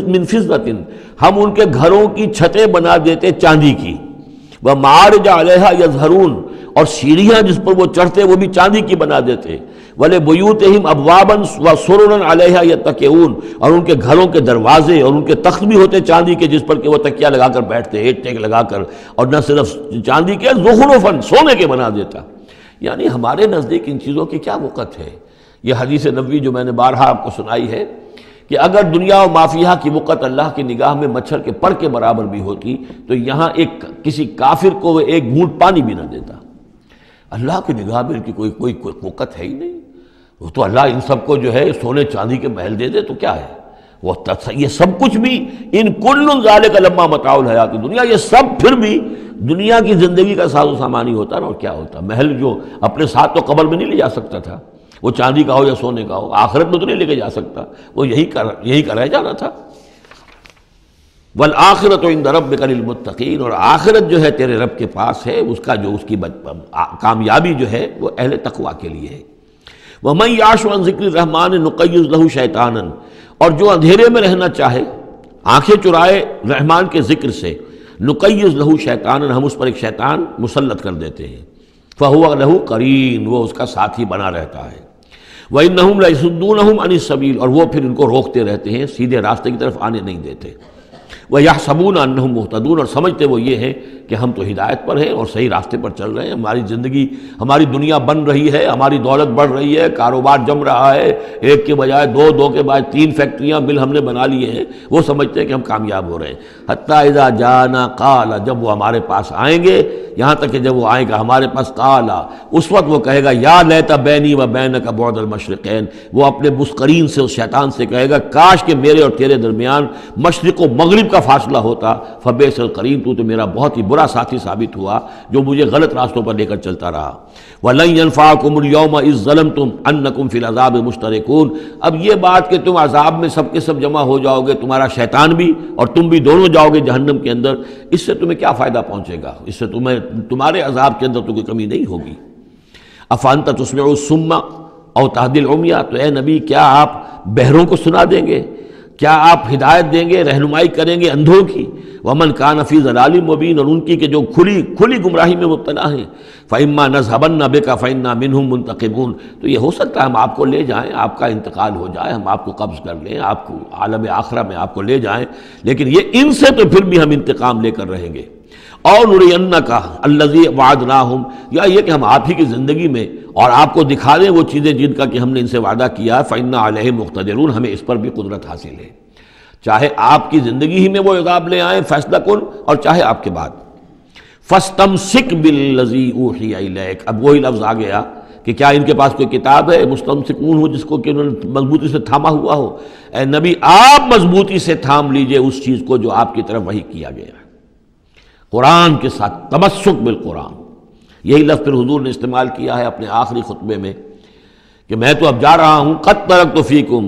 مِّن فِضَّةٍ، ہم ان کے گھروں کی چھتیں بنا دیتے چاندی کی، وَمَعَارِجَ عَلَيْهَا يَظْهَرُونَ، اور سیڑھیاں جس پر وہ چڑھتے وہ بھی چاندی کی بنا دیتے، وَلِبُيُوتِهِمْ أَبْوَابًا وَسُرُرًا عَلَيْهَا يَتَّكِئُونَ، اور ان کے گھروں کے دروازے اور ان کے تخت بھی ہوتے چاندی کے جس پر کہ وہ تکیہ لگا کر بیٹھتے، ایک ٹیک لگا کر، اور نہ صرف چاندی کے، زخرفاً، سونے کے بنا دیتا۔ یعنی ہمارے نزدیک ان چیزوں کی کیا وقت ہے؟ یہ حدیث نبوی جو میں نے بارہا آپ کو سنائی ہے کہ اگر دنیا و مافیہ کی وقت اللہ کی نگاہ میں مچھر کے پر کے برابر بھی ہوتی تو یہاں کسی کافر کو وہ ایک گھونٹ پانی بھی نہ دیتا۔ اللہ کی نگاہ میں ان کی کوئی وقت ہے ہی نہیں، وہ تو اللہ ان سب کو جو ہے سونے چاندی کے محل دے دے تو کیا ہے، وہ یہ سب کچھ بھی، ان کل ذالک لما متاع الحیات الدنیا، یہ سب پھر بھی دنیا کی زندگی کا ساز و سامان ہی ہوتا نا، اور کیا ہوتا؟ محل جو اپنے ساتھ تو قبر میں نہیں لے جا سکتا تھا، وہ چاندی کا ہو یا سونے کا ہو، آخرت میں تو نہیں لے کے جا سکتا، وہ یہی کا رہ جانا تھا۔ والآخرۃ عند ربک للمتقین، اور آخرت جو ہے تیرے رب کے پاس ہے، اس کا جو اس کی کامیابی جو ہے وہ اہل تقویٰ کے لیے ہے۔ وَمَن يَعْشُ عَن ذِكْرِ الرَّحْمَٰنِ نُقَيِّضْ لَهُ شَيْطَانًا، اور جو اندھیرے میں رہنا چاہے، آنکھیں چرائے رحمان کے ذکر سے، نُقَيِّضْ لَهُ شَيْطَانًا، ہم اس پر ایک شیطان مسلط کر دیتے ہیں، فَهُوَ لَهُ قَرِين، وہ اس کا ساتھی بنا رہتا ہے۔ وَإِنَّهُمْ لَيَصُدُّونَهُمْ عَنِ السَّبِيلِ، اور وہ پھر ان کو روکتے رہتے ہیں، سیدھے راستے کی طرف آنے نہیں دیتے۔ وَيَحْسَبُونَ أَنَّهُمْ مُهْتَدُونَ، اور سمجھتے وہ یہ ہیں کہ ہم تو ہدایت پر ہیں اور صحیح راستے پر چل رہے ہیں، ہماری زندگی، ہماری دنیا بن رہی ہے، ہماری دولت بڑھ رہی ہے، کاروبار جم رہا ہے، ایک کے بجائے دو، دو کے بعد 3 فیکٹریاں مل ہم نے بنا لیے ہیں، وہ سمجھتے ہیں کہ ہم کامیاب ہو رہے ہیں۔ حتیٰ اذا جانا قال، جب وہ ہمارے پاس آئیں گے، یہاں تک کہ جب وہ آئے گا ہمارے پاس، قال، اس وقت وہ کہے گا یا لیت بینی و بینک بعد المشرقین، وہ اپنے مسقرین سے، اس شیطان سے کہے گا کاش کہ میرے اور تیرے درمیان مشرق و مغرب کا فاصلہ ہوتا، فبئس القرین، تو میرا بہت ہی برا ساتھی ثابت ہوا جو مجھے غلط راستوں پر لے کر چلتا رہا۔ وَلَن يَنفَعَكُمُ الْيَوْمَ إِذ ظَّلَمْتُمْ أَنَّكُمْ فِي الْعَذَابِ مُشْتَرِكُونَ، اب یہ بات کہ تم عذاب میں سب کے سب جمع ہو جاؤ گے، تمہارا شیطان بھی اور تم بھی دونوں جاؤ گے جہنم کے اندر، اس سے تمہیں کیا فائدہ پہنچے گا؟ اس سے تمہارے عذاب کے اندر تو کوئی کمی نہیں ہوگی۔ أَفَأَنْتَ تُسْمِعُ الصُّمَّ أَوْ تَهْدِي الْعُمْيَ، تو اے نبی کیا آپ بہروں کو سنا دیں گے؟ کیا آپ ہدایت دیں گے، رہنمائی کریں گے اندھوں کی؟ وَمَنْ كَانَ فِي ضَلَالٍ مُبِينٍ، اور ان کی کہ جو کھلی گمراہی میں مبتلا ہیں، فَإِمَّا نَذْهَبَنَّ بِكَ فَإِنَّا مِنْهُمْ مُنْتَقِمُونَ، تو یہ ہو سکتا ہے ہم آپ کو لے جائیں، آپ کا انتقال ہو جائے، ہم آپ کو قبض کر لیں، آپ کو عالم آخرہ میں آپ کو لے جائیں، لیکن یہ ان سے تو پھر بھی ہم انتقام لے کر رہیں گے۔ اور نُرِيَنَّكَ الَّذِي وَعَدْنَاهُمْ، یا یہ کہ ہم آپ ہی کی زندگی میں اور آپ کو دکھا دیں وہ چیزیں جن کا کہ ہم نے ان سے وعدہ کیا ہے، فَإِنَّا عَلَيْهِمْ مُقْتَدِرُونَ، ہمیں اس پر بھی قدرت حاصل ہے، چاہے آپ کی زندگی ہی میں وہ عذاب لے آئیں فیصلہ کن، اور چاہے آپ کے بعد۔ فَاسْتَمْسِكْ بِالَّذِي أُوحِيَ إِلَيْكَ، اب وہی لفظ آ گیا کہ کیا ان کے پاس کوئی کتاب ہے مستمسکون ہو جس کو کہ انہوں نے مضبوطی سے تھاما ہوا ہو؟ اے نبی آپ مضبوطی سے تھام لیجئے اس چیز کو جو آپ کی طرف وحی کیا گیا ہے، قرآن کے ساتھ تمسک بالقرآن۔ یہی لفظ پھر حضور نے استعمال کیا ہے اپنے آخری خطبے میں کہ میں تو اب جا رہا ہوں، قد ترکت فیکم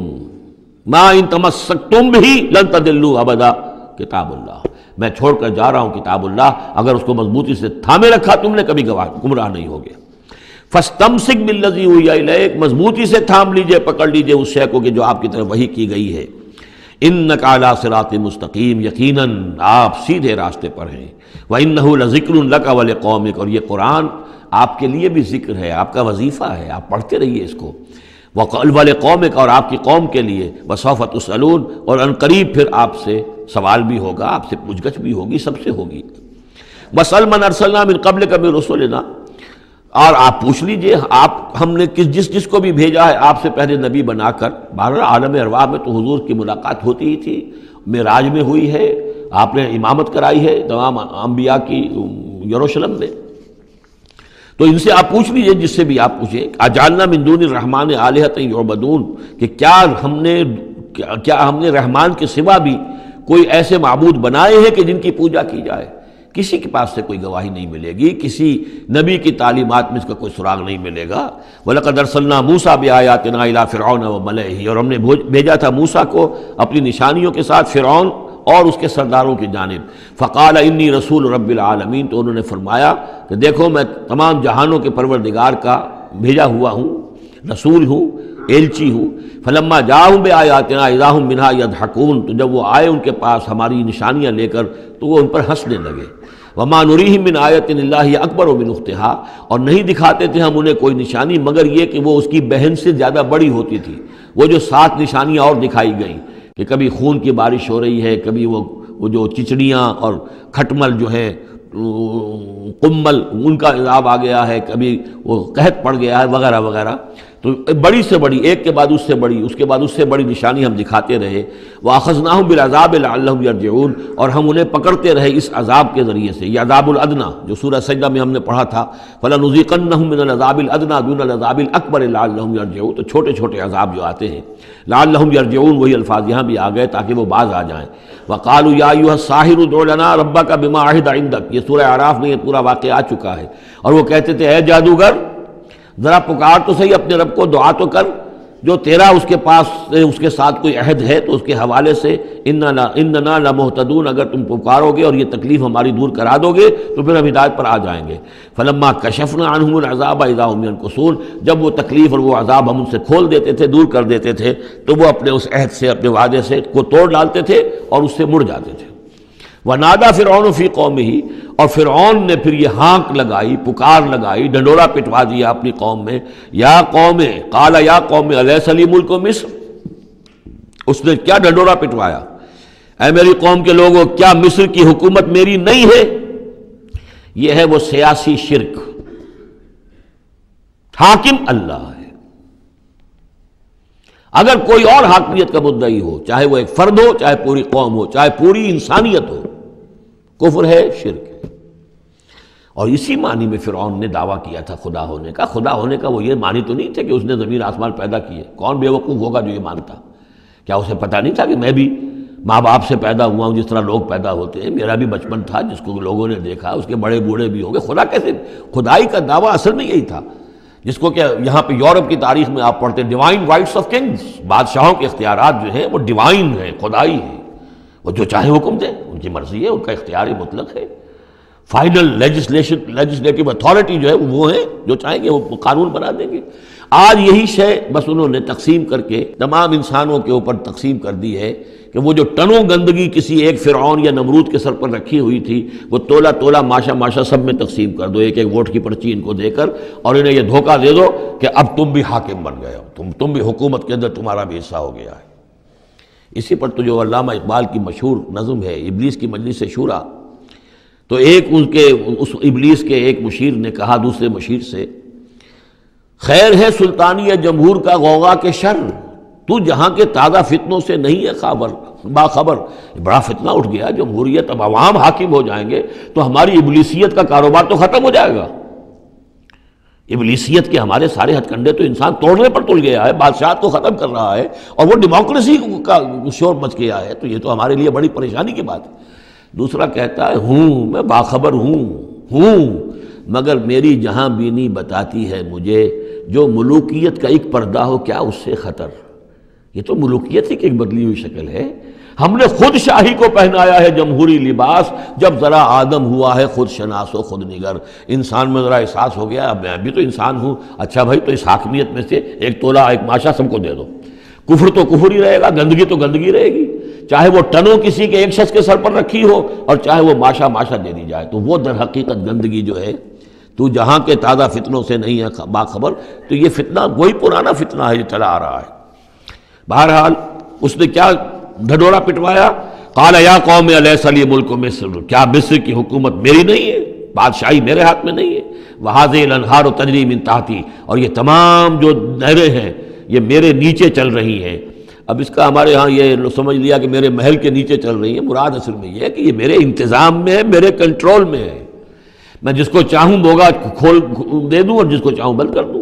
ما ان تمسکتم بہ لن تضلوا ابدا، کتاب اللہ، میں چھوڑ کر جا رہا ہوں کتاب اللہ، اگر اس کو مضبوطی سے تھامے رکھا تم نے کبھی گمراہ نہیں ہوگے۔ فاستمسک بالذی اوحی الیک، مضبوطی سے تھام لیجئے، پکڑ لیجئے اس شے کو کہ جو آپ کی طرف وحی کی گئی ہے۔ انک علی صراط مستقیم، یقیناً آپ سیدھے راستے پر ہیں۔ وانہ لذکر لک ولقومک، اور یہ قرآن آپ کے لیے بھی ذکر ہے، آپ کا وظیفہ ہے، آپ پڑھتے رہیے اس کو۔ ولقومک، اور آپ کی قوم کے لیے۔ وسوف تسألون، اور ان قریب پھر آپ سے سوال بھی ہوگا، آپ سے پوچھ گچھ بھی ہوگی، سب سے ہوگی۔ واسأل من ارسلنا من قبلک من رسلنا، اور آپ پوچھ لیجئے، آپ ہم نے جس کو بھی بھیجا ہے آپ سے پہلے نبی بنا کر۔ بہرحال عالم ارواح میں تو حضور کی ملاقات ہوتی ہی تھی، معراج میں ہوئی ہے، آپ نے امامت کرائی ہے تمام انبیاء کی یروشلم میں، تو ان سے آپ پوچھ لیجئے، جس سے بھی آپ پوچھیں۔ اجعلنا من دون الرحمن آلہۃ یعبدون، کہ کیا ہم نے رحمان کے سوا بھی کوئی ایسے معبود بنائے ہیں کہ جن کی پوجا کی جائے؟ کسی کے پاس سے کوئی گواہی نہیں ملے گی، کسی نبی کی تعلیمات میں اس کا کوئی سراغ نہیں ملے گا۔ وَلَقَدْ أَرْسَلْنَا مُوسَىٰ بِآيَاتِنَا إِلَىٰ فِرْعَوْنَ وَمَلَئِهِ، اور ہم نے بھیجا تھا موسیٰ کو اپنی نشانیوں کے ساتھ فرعون اور اس کے سرداروں کی جانب۔ فقال انی رسول رب العالمین، تو انہوں نے فرمایا کہ دیکھو میں تمام جہانوں کے پروردگار کا بھیجا ہوا ہوں، رسول ہوں، ایلچی ہوں۔ فلما جاءہم بآیاتنا اذا ہم منہا یضحکون، تو جب وہ آئے ان کے پاس ہماری نشانیاں لے کر تو وہ ان پر ہنسنے لگے۔ وما نریہم من آیۃ الا ہی اکبر من اختہا، اور نہیں دکھاتے تھے ہم انہیں کوئی نشانی مگر یہ کہ وہ اس کی بہن سے زیادہ بڑی ہوتی تھی۔ وہ جو 7 نشانیاں اور دکھائی گئیں کہ کبھی خون کی بارش ہو رہی ہے، کبھی وہ جو چچڑیاں اور کھٹمل جو ہیں قمل ان کا عذاب آ گیا ہے، کبھی وہ قحط پڑ گیا ہے وغیرہ وغیرہ، تو بڑی سے بڑی، ایک کے بعد اس سے بڑی، اس کے بعد اس سے بڑی نشانی ہم دکھاتے رہے۔ وَأَخَذْنَاهُمْ بِالْعَذَابِ لَعَلَّهُمْ يَرْجِعُونَ، اور ہم انہیں پکڑتے رہے اس عذاب کے ذریعے سے، یہ عذاب الادنیٰ جو سورہ سجدہ میں ہم نے پڑھا تھا، فَلَنُذِيقَنَّهُم مِّنَ الْعَذَابِ الْأَدْنَىٰ دُونَ الْعَذَابِ الْأَكْبَرِ لَعَلَّهُمْ يَرْجِعُونَ، تو چھوٹے چھوٹے عذاب جو آتے ہیں لَعَلَّهُمْ يَرْجِعُونَ، وہی الفاظ یہاں بھی آ گئے تاکہ وہ باز آ جائیں۔ وَقَالُوا يَا أَيُّهَا السَّاحِرُ ادْعُ لَنَا رَبَّكَ بِمَا عَهِدَ عِندَكَ، یہ سورہ اعراف میں یہ پورا واقعہ آ چکا ہے، اور وہ کہتے تھے اے جادوگر ذرا پکار تو صحیح اپنے رب کو، دعا تو کر، جو تیرا اس کے پاس اس کے ساتھ کوئی عہد ہے تو اس کے حوالے سے اننا لمہتدون، اگر تم پکارو گے اور یہ تکلیف ہماری دور کرا دو گے تو پھر ہم ہدایت پر آ جائیں گے۔ فلما کشفنا عنہم العذاب اذا هم ينكثون، جب وہ تکلیف اور وہ عذاب ہم ان سے کھول دیتے تھے، دور کر دیتے تھے، تو وہ اپنے اس عہد سے، اپنے وعدے سے کو توڑ ڈالتے تھے اور اس سے مڑ جاتے تھے۔ ونادى فرعون فی قومہ، اور فرعون نے پھر یہ ہانک لگائی، پکار لگائی، ڈنڈورا پٹوا دیا اپنی قوم میں، یا قوم، قال یا قوم الیس لی ملک مصر، اس نے کیا ڈنڈورا پٹوایا، اے میری قوم کے لوگوں کیا مصر کی حکومت میری نہیں ہے؟ یہ ہے وہ سیاسی شرک، حاکم اللہ ہے۔ اگر کوئی اور حاکمیت کا مدعی ہو، چاہے وہ ایک فرد ہو، چاہے پوری قوم ہو، چاہے پوری انسانیت ہو، کفر ہے، شرک ہے۔ اور اسی معنی میں فرعون نے دعویٰ کیا تھا خدا ہونے کا۔ خدا ہونے کا وہ یہ معنی تو نہیں تھا کہ اس نے زمین آسمان پیدا کیے، کون بے وقوف ہوگا جو یہ مانتا؟ کیا اسے پتہ نہیں تھا کہ میں بھی ماں باپ سے پیدا ہوا ہوں جس طرح لوگ پیدا ہوتے ہیں، میرا بھی بچپن تھا جس کو لوگوں نے دیکھا، اس کے بڑے بوڑھے بھی ہوں گے، خدا کیسے؟ خدائی کا دعویٰ اصل میں یہی تھا، جس کو کہ یہاں پہ یورپ کی تاریخ میں آپ پڑھتے ہیں ڈیوائن رائٹس آف کنگز، بادشاہوں کے اختیارات جو ہیں وہ ڈیوائن ہیں، خدائی ہیں، وہ جو چاہے حکم دیں، ان کی مرضی ہے، ان کا اختیار مطلق ہے۔ فائنل لیجسلیٹو اتھارٹی جو ہے وہ ہیں، جو چاہیں گے وہ قانون بنا دیں گے۔ آج یہی شے بس انہوں نے تقسیم کر کے تمام انسانوں کے اوپر تقسیم کر دی ہے کہ وہ جو ٹنوں گندگی کسی ایک فرعون یا نمرود کے سر پر رکھی ہوئی تھی، وہ تولا تولا ماشا ماشا سب میں تقسیم کر دو، ایک ایک ووٹ کی پرچی ان کو دے کر، اور انہیں یہ دھوکہ دے دو کہ اب تم بھی حاکم بن گئے ہو، تم بھی حکومت کے اندر تمہارا بھی حصہ ہو گیا ہے۔ اسی پر تو جو علامہ اقبال کی مشہور نظم ہے ابلیس کی مجلس شورا، تو ایک اس ابلیس کے ایک مشیر نے کہا دوسرے مشیر سے، خیر ہے سلطانی جمہور کا غوغا کے شر، تو جہاں کے تازہ فتنوں سے نہیں ہے باخبر۔ بڑا فتنہ اٹھ گیا، جمہوریت، اب عوام حاکم ہو جائیں گے تو ہماری ابلیسیت کا کاروبار تو ختم ہو جائے گا۔ ابلیسیت کے ہمارے سارے ہتھ کنڈے تو انسان توڑنے پر تل گیا ہے، بادشاہت کو ختم کر رہا ہے، اور وہ ڈیموکریسی کا شور مچ گیا ہے، تو یہ تو ہمارے لیے بڑی پریشانی کی بات ہے۔ دوسرا کہتا ہے میں باخبر ہوں، مگر میری جہاں بینی بتاتی ہے مجھے، جو ملوکیت کا ایک پردہ ہو کیا اس سے خطر۔ یہ تو ملوکیت ہی کی ایک بدلی ہوئی شکل ہے۔ ہم نے خود شاہی کو پہنایا ہے جمہوری لباس، جب ذرا آدم ہوا ہے خود شناس و خود نگر۔ انسان میں ذرا احساس ہو گیا، اب میں بھی تو انسان ہوں، اچھا بھائی تو اس حاکمیت میں سے ایک تولا ایک ماشا سب کو دے دو۔ کفر تو کفر ہی رہے گا، گندگی تو گندگی رہے گی، چاہے وہ ٹنوں کسی کے ایک شخص کے سر پر رکھی ہو، اور چاہے وہ ماشا ماشا دے دی جائے، تو وہ در حقیقت گندگی جو ہے، تو جہاں کے تازہ فتنوں سے نہیں ہے باخبر، تو یہ فتنہ وہی پرانا فتنہ ہے جو چلا آ رہا ہے۔ بہرحال اس نے کیا ڈھڈورا پٹوایا، قال یا قوم الیس لی ملک مصر، کیا مصر کی حکومت میری نہیں ہے، بادشاہی میرے ہاتھ میں نہیں ہے، وہذہ الانہار تجری من تحتی، اور یہ تمام جو نہریں ہیں یہ میرے نیچے چل رہی ہیں۔ اب اس کا ہمارے ہاں یہ سمجھ لیا کہ میرے محل کے نیچے چل رہی ہے، مراد اصل میں یہ ہے کہ یہ میرے انتظام میں ہے، میرے کنٹرول میں ہے، میں جس کو چاہوں بوگا کھول دے دوں اور جس کو چاہوں بند کر دوں،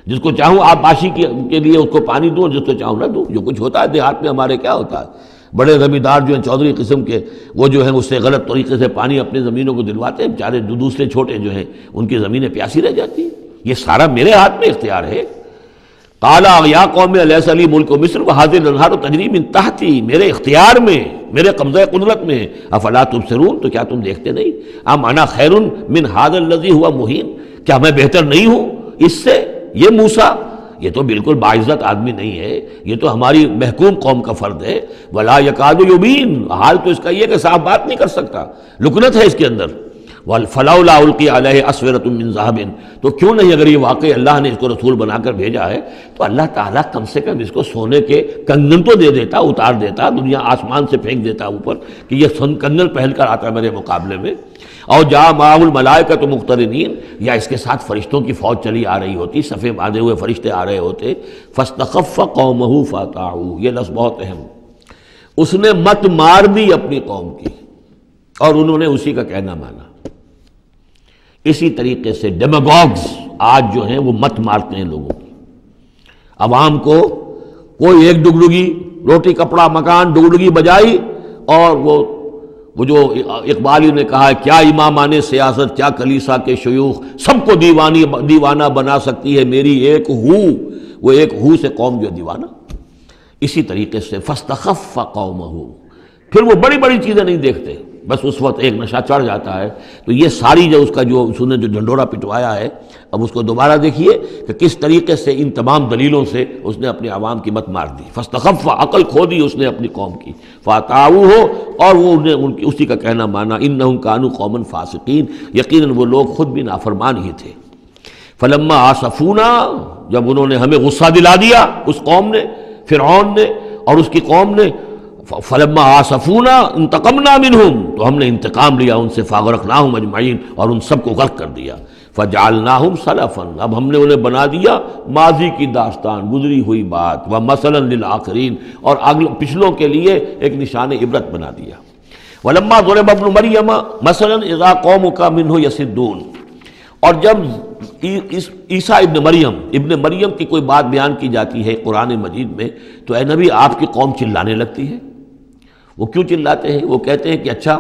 جس کو چاہوں آبپاشی کے لیے اس کو پانی دوں اور جس کو چاہوں نہ دوں۔ جو کچھ ہوتا ہے دیہات میں ہمارے کیا ہوتا ہے، بڑے زمیندار جو ہیں چودھری قسم کے، وہ جو ہیں اس سے غلط طریقے سے پانی اپنی زمینوں کو دلواتے ہیں، بیچارے دوسرے چھوٹے جو ہیں ان کی زمینیں پیاسی رہ جاتی ہیں۔ یہ سارا میرے ہاتھ میں اختیار ہے۔ قال یا قوم الیس لی ملک مصر وہذہ الانہار تجری من تحتی، میرے اختیار میں، میرے قبضہ قدرت میں، افلا تبصرون، تو کیا تم دیکھتے نہیں؟ ام انا خیر من ھذا الذی هو مہین، کیا میں بہتر نہیں ہوں اس سے؟ یہ موسیٰ یہ تو بالکل باعزت آدمی نہیں ہے، یہ تو ہماری محکوم قوم کا فرد ہے۔ ولا یکاد یبین، حال تو اس کا یہ کہ صاف بات نہیں کر سکتا، لکنت ہے اس کے اندر۔ فلولا القی علیہ اسورۃ من ذہب، تو کیوں نہیں اگر یہ واقعی اللہ نے اس کو رسول بنا کر بھیجا ہے تو اللہ تعالیٰ کم سے کم اس کو سونے کے کنگن تو دے دیتا، اتار دیتا، دنیا آسمان سے پھینک دیتا اوپر کہ یہ کنگن پہن کر آتا میرے مقابلے میں۔ اور جاء معہ الملائکۃ مقترنین، یا اس کے ساتھ فرشتوں کی فوج چلی آ رہی ہوتی، صفے باندھے ہوئے فرشتے آ رہے ہوتے۔ فاستخف قومہ فاطاعوہ، یہ لفظ بہت اہم، اس نے مت مار دی اپنی قوم کی اور انہوں نے اسی کا کہنا مانا۔ اسی طریقے سے ڈیماگوگز آج جو ہیں وہ مت مارتے ہیں لوگوں کی، عوام کو کوئی ایک ڈگڈگی، روٹی کپڑا مکان ڈگڈگی بجائی، اور وہ جو اقبالی نے کہا ہے کیا امامان سیاست، کیا کلیسا کے شیوخ، سب کو دیوانہ بنا سکتی ہے میری ایک ہو، وہ ایک ہو سے قوم جو دیوانہ۔ اسی طریقے سے فاستخف قومہ، پھر وہ بڑی بڑی چیزیں نہیں دیکھتے، بس اس وقت ایک نشہ چڑھ جاتا ہے. تو یہ ساری جو اس کا جو اس نے جو ڈھنڈورا پٹوایا ہے، اب اس کو دوبارہ دیکھیے کہ کس طریقے سے ان تمام دلیلوں سے اس نے اپنے عوام کی مت مار دی. فاستخف، عقل کھو دی اس نے اپنی قوم کی. فاتعوہ، اور وہ انہیں اسی کا کہنا مانا. انہم کانوا قوما فاسقین، یقیناً وہ لوگ خود بھی نافرمان ہی تھے. فلما آسفونا، جب انہوں نے ہمیں غصہ دلا دیا، اس قوم نے، فرعون نے اور اس کی قوم نے، فلما آسفونا انتقمنا منہم، تو ہم نے انتقام لیا ان سے. فاغرقناہم اجمعین، اور ان سب کو غرق کر دیا. فجعلناہم سلفا، اب ہم نے انہیں بنا دیا ماضی کی داستان، گزری ہوئی بات. ومثلا للآخرین، اور پچھلوں کے لیے ایک نشان عبرت بنا دیا. ولما ضرب ابن مریم مثلا اذا قومک منہ یصدون، اور جب عیسیٰ ابن مریم کی کوئی بات بیان کی جاتی ہے قرآن مجید میں، تو اے نبی آپ کی قوم چلانے لگتی ہے. وہ کیوں چلاتے ہیں؟ وہ کہتے ہیں کہ اچھا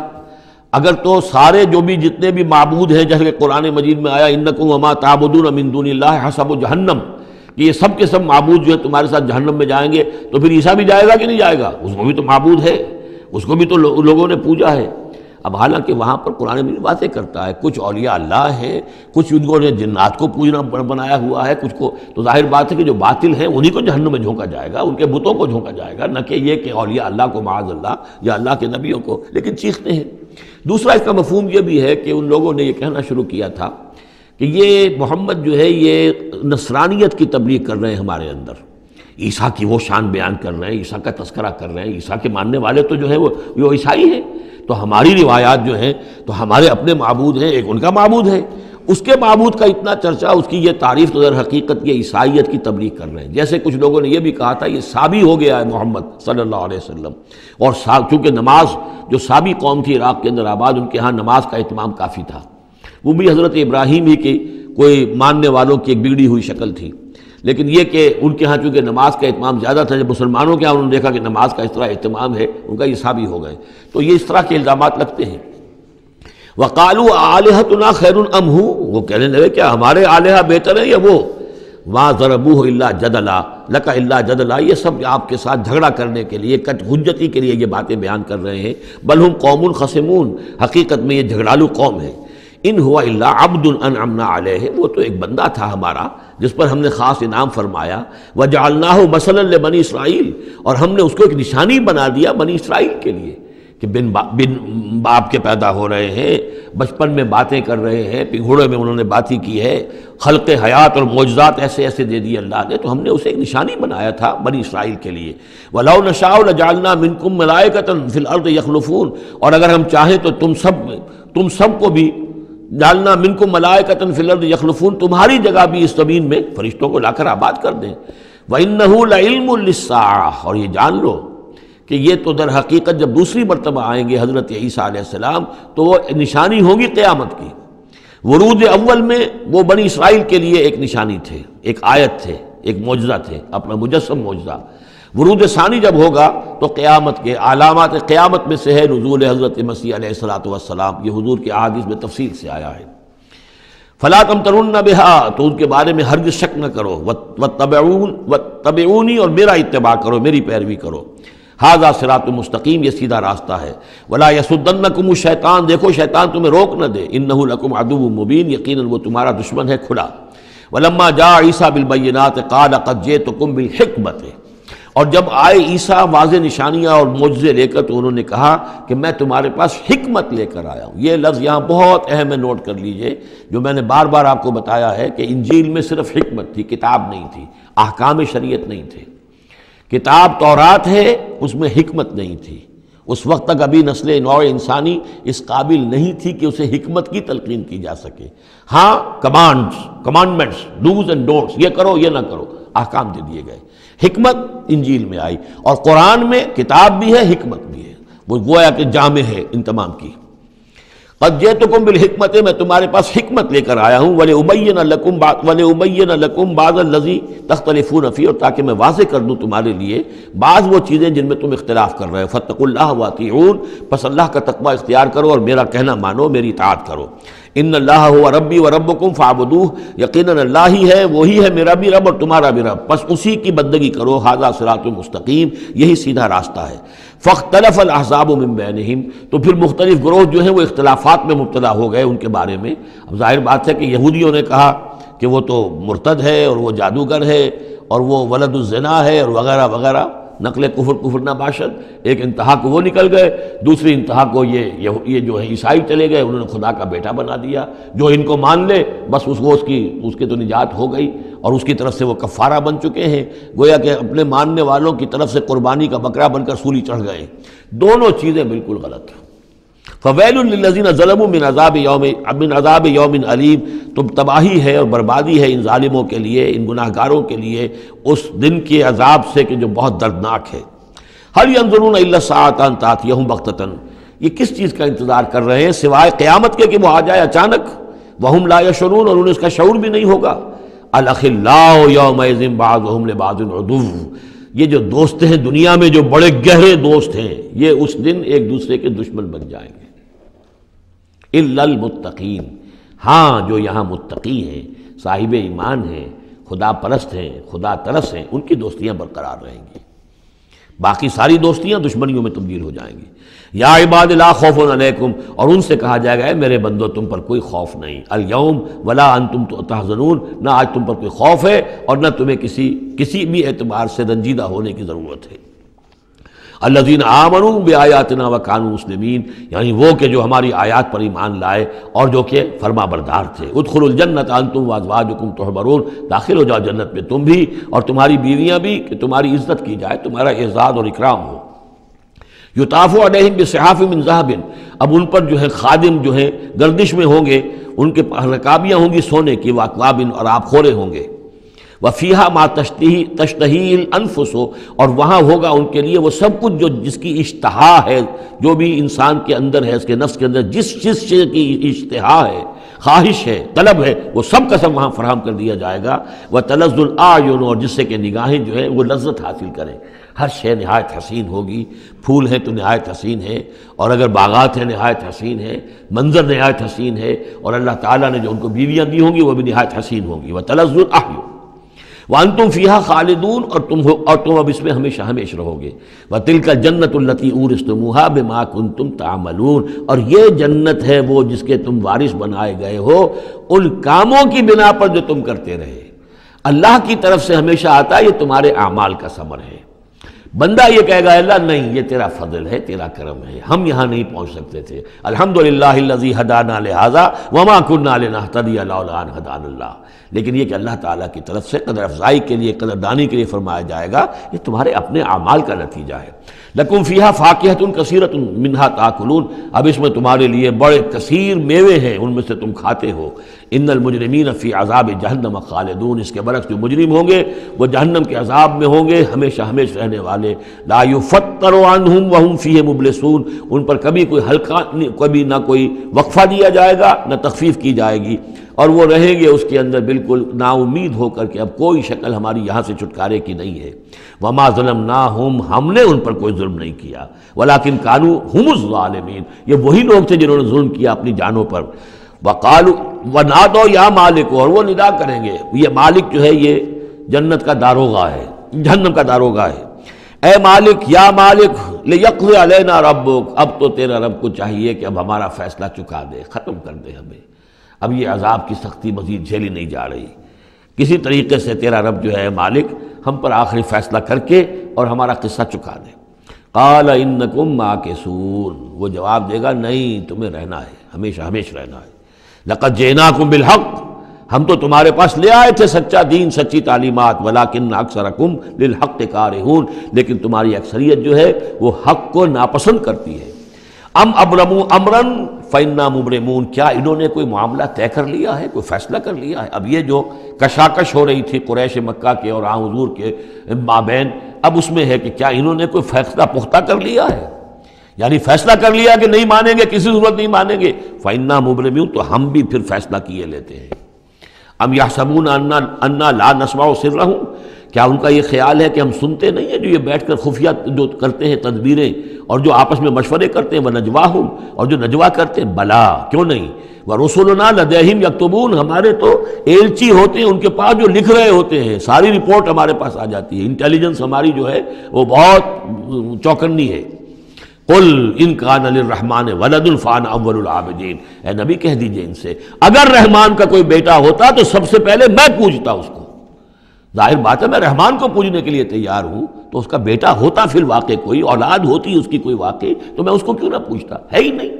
اگر تو سارے جو بھی جتنے بھی معبود ہیں، جیسے کہ قرآن مجید میں آیا انکم وما تعبدون من دون اللہ حسب جہنم، کہ یہ سب کے سب معبود جو ہے تمہارے ساتھ جہنم میں جائیں گے، تو پھر عیسیٰ بھی جائے گا کہ نہیں جائے گا؟ اس کو بھی تو معبود ہے، اس کو بھی تو لوگوں نے پوجا ہے. اب حالانکہ وہاں پر قرآن مجید باتیں کرتا ہے، کچھ اولیاء اللہ ہیں، کچھ انہوں نے جنات کو پوجنا بنایا ہوا ہے، کچھ کو تو ظاہر بات ہے کہ جو باطل ہیں انہی کو جہنم میں جھونکا جائے گا، ان کے بتوں کو جھونکا جائے گا، نہ کہ یہ کہ اولیاء اللہ کو معاذ اللہ یا اللہ کے نبیوں کو، لیکن چیختے ہیں. دوسرا اس کا مفہوم یہ بھی ہے کہ ان لوگوں نے یہ کہنا شروع کیا تھا کہ یہ محمد جو ہے یہ نصرانیت کی تبلیغ کر رہے ہیں ہمارے اندر، عیسیٰ کی وہ شان بیان کر رہے ہیں، عیسیٰ کا تذکرہ کر رہے ہیں، عیسیٰ کے ماننے والے تو جو ہے وہ عیسائی ہیں، تو ہماری روایات جو ہیں تو ہمارے اپنے معبود ہیں، ایک ان کا معبود ہے، اس کے معبود کا اتنا چرچا، اس کی یہ تعریف، تو در حقیقت یہ عیسائیت کی تبلیغ کر رہے ہیں. جیسے کچھ لوگوں نے یہ بھی کہا تھا یہ سابی ہو گیا ہے محمد صلی اللہ علیہ وسلم، اور چونکہ نماز جو سابی قوم تھی عراق کے اندر آباد، ان کے ہاں نماز کا اہتمام کافی تھا، وہ بھی حضرت ابراہیم ہی کی کوئی ماننے والوں کی ایک بگڑی ہوئی شکل تھی. لیکن یہ کہ ان کے ہاں چونکہ نماز کا اہتمام زیادہ تھا، جب مسلمانوں کے ہاں انہوں نے دیکھا کہ نماز کا اس طرح اہتمام ہے، ان کا یہ سابی ہو گئے. تو یہ اس طرح کے الزامات لگتے ہیں. وَقَالُوا آلِهَتُنَا خَيْرٌ أَمْ هُوَ، وہ کہنے لگے کیا ہمارے آلہہ بہتر ہیں یا وہ؟ مَا ضَرَبُوهُ إِلَّا جَدَلًا لَكَ إِلَّا جَدَلًا، یہ سب آپ کے ساتھ جھگڑا کرنے کے لیے، کٹ حجتی کے لیے یہ باتیں بیان کر رہے ہیں. بل ہم قوم خصمون، حقیقت میں یہ جھگڑالو قوم ہے. ان ہوا الا عبد انعمنا علیہ، وہ تو ایک بندہ تھا ہمارا جس پر ہم نے خاص انعام فرمایا. وجعلناہ مثلا لبنی اسرائیل، اور ہم نے اس کو ایک نشانی بنا دیا بنی اسرائیل کے لیے کہ بن باپ کے پیدا ہو رہے ہیں، بچپن میں باتیں کر رہے ہیں، پنگھوڑے میں انہوں نے باتیں کی ہے، خلق حیات اور معجزات ایسے ایسے دے دی اللہ نے، تو ہم نے اسے ایک نشانی بنایا تھا بنی اسرائیل کے لیے. وَلَوْ نَشَاءُ لَجَعَلْنَا مِنْكُمْ مَلَائِكَةً فِي الْأَرْضِ يَخْلُفُونَ، اور اگر ہم چاہیں تو تم سب کو بھی جعلنا منکم ملائکۃ فی الارض یخلفون، تمہاری جگہ بھی اس زمین میں فرشتوں کو لا کر آباد کر دیں. وَإِنَّهُ لَعِلْمٌ لِلسَّاعَةِ، اور یہ جان لو کہ یہ تو در حقیقت جب دوسری مرتبہ آئیں گے حضرت عیسیٰ علیہ السلام تو وہ نشانی ہوگی قیامت کی. ورود اول میں وہ بنی اسرائیل کے لیے ایک نشانی تھے، ایک آیت تھے، ایک معجزہ تھے، اپنا مجسم معجزہ. ورود ثانی جب ہوگا تو قیامت کے علامات قیامت میں سے ہے نزول حضرت مسیح علیہ الصلوۃ والسلام، یہ حضور کی احادیث میں تفصیل سے آیا ہے. فلا تمترن بها، تو ان کے بارے میں ہرگز شک نہ کرو. واتبعونی، اور میرا اتباع کرو، میری پیروی کرو. ھذا صراط مستقیم، یہ سیدھا راستہ ہے. ولا یصدنکم الشیطان، دیکھو شیطان تمہیں روک نہ دے. انہ لکم عدو مبین، یقیناً وہ تمہارا دشمن ہے کھلا. ولما جاء عیسیٰ بالبینات قال قد جئتکم بالحکمۃ، اور جب آئے عیسیٰ واضح نشانیاں اور معجزے لے کر تو انہوں نے کہا کہ میں تمہارے پاس حکمت لے کر آیا ہوں. یہ لفظ یہاں بہت اہم ہے، نوٹ کر لیجئے. جو میں نے بار بار آپ کو بتایا ہے کہ انجیل میں صرف حکمت تھی، کتاب نہیں تھی، احکام شریعت نہیں تھے. کتاب تورات ہے، اس میں حکمت نہیں تھی. اس وقت تک ابھی نسل نوع انسانی اس قابل نہیں تھی کہ اسے حکمت کی تلقین کی جا سکے. ہاں کمانڈمنٹس، ڈوز اینڈ ڈونٹس، یہ کرو یہ نہ کرو، احکام دے دیے گئے. حکمت انجیل میں آئی، اور قرآن میں کتاب بھی ہے حکمت بھی ہے، وہ گویا کہ جامع ہے ان تمام کی. قد جئتکم بالحکمت، میں تمہارے پاس حکمت لے کر آیا ہوں. وَلِأُبَيِّنَ لَكُمْ بَعْضَ الَّذِي تَخْتَلِفُونَ فِيهِ، اور تاکہ میں واضح کر دوں تمہارے لیے بعض وہ چیزیں جن میں تم اختلاف کر رہے ہو. فَاتَّقُوا اللَّهَ وَأَطِیعُونِ، پس اللہ کا تقوی اختیار کرو اور میرا کہنا مانو، میری اطاعت کرو. ان اللہ ہوا ربی و ربکم فاعبدوہ، یقیناً اللہ ہی ہے، وہی ہے میرا بھی رب اور تمہارا بھی رب، بس اسی کی بندگی کرو، ھذا صراط مستقیم، یہی سیدھا راستہ ہے۔ فاختلف الاحزاب من بینہم، تو پھر مختلف گروہ جو ہیں وہ اختلافات میں مبتلا ہو گئے ان کے بارے میں۔ اب ظاہر بات ہے کہ یہودیوں نے کہا کہ وہ تو مرتد ہے اور وہ جادوگر ہے اور وہ ولد الزنا ہے اور وغیرہ وغیرہ، نقل کفر نہ باشد۔ ایک انتہا کو وہ نکل گئے، دوسری انتہا کو یہ جو ہے عیسائی چلے گئے، انہوں نے خدا کا بیٹا بنا دیا، جو ان کو مان لے بس اس کی تو نجات ہو گئی، اور اس کی طرف سے وہ کفارہ بن چکے ہیں، گویا کہ اپنے ماننے والوں کی طرف سے قربانی کا بکرا بن کر سولی چڑھ گئے۔ دونوں چیزیں بالکل غلط ہیں۔ فویل للذین ظلموا من عذاب یوم علیم، تو تباہی ہے اور بربادی ہے ان ظالموں کے لیے، ان گناہ گاروں کے لیے اس دن کے عذاب سے کہ جو بہت دردناک ہے۔ هل ينظرون الا الساعة ان تأتيهم بغتة، یہ کس چیز کا انتظار کر رہے ہیں سوائے قیامت کے کہ وہ آ جائے اچانک، وهم لا يشعرون، اور انہیں اس کا شعور بھی نہیں ہوگا۔ الاخلاء یومئذ بعضهم لبعض عدو، یہ جو دوست ہیں دنیا میں جو بڑے گہرے دوست ہیں، یہ اس دن ایک دوسرے کے دشمن بن جائیں گے۔ الا المتقین، ہاں جو یہاں متقی ہیں، صاحب ایمان ہیں، خدا پرست ہیں، خدا ترس ہیں، ان کی دوستیاں برقرار رہیں گی، باقی ساری دوستیاں دشمنیوں میں تبدیل ہو جائیں گی۔ یا عباد لا خوف علیکم، اور ان سے کہا جائے گا اے میرے بندو تم پر کوئی خوف نہیں، الیوم ولا انتم تحزنون، نہ آج تم پر کوئی خوف ہے اور نہ تمہیں کسی بھی اعتبار سے رنجیدہ ہونے کی ضرورت ہے۔ الذین آمنوا بآیاتنا وکانوا مسلمین، یعنی وہ کہ جو ہماری آیات پر ایمان لائے اور جو کہ فرما بردار تھے۔ ادخلوا الجنۃ انتم وازواجکم تحبرون، داخل ہو جاؤ جنت میں تم بھی اور تمہاری بیویاں بھی، کہ تمہاری عزت کی جائے، تمہارا اعزاز اور اکرام ہو۔ یطاف علیہم بصحاف من ذہب، اب ان پر جو ہے خادم جو ہیں گردش میں ہوں گے، ان کے رکابیاں ہوں گی سونے کی، واکواب، اور آب خورے ہوں گے۔ وفیہا ما تشتہی الانفس، اور وہاں ہوگا ان کے لیے وہ سب کچھ جس کی اشتہا ہے، جو بھی انسان کے اندر ہے، اس کے نفس کے اندر جس چیز کی اشتہا ہے، خواہش ہے، طلب ہے، وہ سب کا سب وہاں فراہم کر دیا جائے گا۔ وتلذ الاعین، اور جس سے کہ نگاہیں جو ہیں وہ لذت حاصل کریں، ہر شے نہایت حسین ہوگی، پھول ہیں تو نہایت حسین ہے، اور اگر باغات ہیں نہایت حسین ہے، منظر نہایت حسین ہے، اور اللہ تعالیٰ نے جو ان کو بیویاں دی ہوں گی وہ بھی نہایت حسین ہوں گی۔ وتلذ الاعین وانتم فیہا خالدون، اور تم اب اس میں ہمیشہ ہمیشہ رہو گے۔ وتلک الجنۃ التی اورثتموہا بما کنتم تعملون، اور یہ جنت ہے وہ جس کے تم وارث بنائے گئے ہو ان کاموں کی بنا پر جو تم کرتے رہے۔ اللہ کی طرف سے ہمیشہ آتا ہے یہ تمہارے اعمال کا ثمر ہے۔ بندہ یہ کہے گا اللہ نہیں، یہ تیرا فضل ہے، تیرا کرم ہے، ہم یہاں نہیں پہنچ سکتے تھے، الحمدللہ الذی ہدانا لہذا وما کنا لنہتدی لولا ان ہدانا اللہ، لیکن یہ کہ اللہ تعالیٰ کی طرف سے قدر افزائی کے لیے، قدر دانی کے لیے فرمایا جائے گا، یہ تمہارے اپنے اعمال کا نتیجہ ہے۔ لکم فیہا فاکہۃ کثیرۃ منہا تاکلون، اب اس میں تمہارے لیے بڑے کثیر میوے ہیں، ان میں سے تم کھاتے ہو۔ ان المجرمین فی عذاب جہنم خالدون، اس کے برعکس جو مجرم ہوں گے وہ جہنم کے عذاب میں ہوں گے ہمیشہ ہمیشہ رہنے والے۔ لا یفتر عنہم وہم فیہ مبلسون، ان پر کبھی کوئی ہلکا، کبھی نہ کوئی وقفہ دیا جائے گا نہ تخفیف کی جائے گی، اور وہ رہیں گے اس کے اندر بالکل نا امید ہو کر کہ اب کوئی شکل ہماری یہاں سے چھٹکارے کی نہیں ہے۔ وما ظلمناہم، ہم نے ان پر کوئی ظلم نہیں کیا، ولکن کانوا ہم الظالمین، یہ وہی لوگ تھے جنہوں نے ظلم کیا اپنی جانوں پر۔ وقالوا ونادوا یا مالک، اور وہ ندا کریں گے، یہ مالک جو ہے یہ جنت کا داروغہ ہے، جہنم کا داروغہ ہے۔ اے مالک، یا مالک، لیقضی علینا ربک، اب تو تیرا رب کو چاہیے کہ اب ہمارا فیصلہ چکا دے، ختم کر دے ہمیں، اب یہ عذاب کی سختی مزید جھیلی نہیں جا رہی، کسی طریقے سے تیرا رب جو ہے مالک ہم پر آخری فیصلہ کر کے اور ہمارا قصہ چکا دے۔ قال انکم ماکثون، وہ جواب دے گا نہیں، تمہیں رہنا ہے، ہمیشہ ہمیشہ رہنا ہے۔ لقد جئناکم بالحق، ہم تو تمہارے پاس لے آئے تھے سچا دین، سچی تعلیمات، ولکن اکثرکم للحق کارہون، لیکن تمہاری اکثریت جو ہے وہ حق کو ناپسند کرتی ہے۔ ام ابرموا امرا فإنا مبرمون، کیا انہوں نے کوئی معاملہ طے کر لیا ہے، کوئی فیصلہ کر لیا ہے؟ اب یہ جو کشاکش ہو رہی تھی قریش مکہ کے اور حضور کے مابین، اب اس میں ہے کہ کیا انہوں نے کوئی فیصلہ پختہ کر لیا ہے، یعنی فیصلہ کر لیا کہ نہیں مانیں گے، کسی صورت نہیں مانیں گے۔ فإنا مبرمون، تو ہم بھی پھر فیصلہ کیے لیتے ہیں۔ ام یحسبون انا لا نسمع سرہم، کیا ان کا یہ خیال ہے کہ ہم سنتے نہیں ہیں جو یہ بیٹھ کر خفیہ جو کرتے ہیں تدبیریں اور جو آپس میں مشورے کرتے ہیں، وہ نجواہم، اور جو نجوا کرتے ہیں، بلا کیوں نہیں، وَرُسُلُنَا لَدَيْهِمْ يَكْتُبُونَ، ہمارے تو ایلچی ہوتے ہیں ان کے پاس جو لکھ رہے ہوتے ہیں، ساری رپورٹ ہمارے پاس آ جاتی ہے، انٹیلیجنس ہماری جو ہے وہ بہت چوکنی ہے۔ قُلْ إِنْ كَانَ لِلرَّحْمَنِ وَلَدٌ فَأَنَا أَوَّلُ الْعَابِدِينَ، اے نبی کہہ دیجئے ان سے اگر رحمان کا کوئی بیٹا ہوتا تو سب سے پہلے میں پوجتا اس کو۔ ظاہر بات ہے میں رحمان کو پوجنے کے لیے تیار ہوں، تو اس کا بیٹا ہوتا فی الواقع کوئی اولاد ہوتی اس کی کوئی واقع، تو میں اس کو کیوں نہ پوچھتا، ہے ہی نہیں۔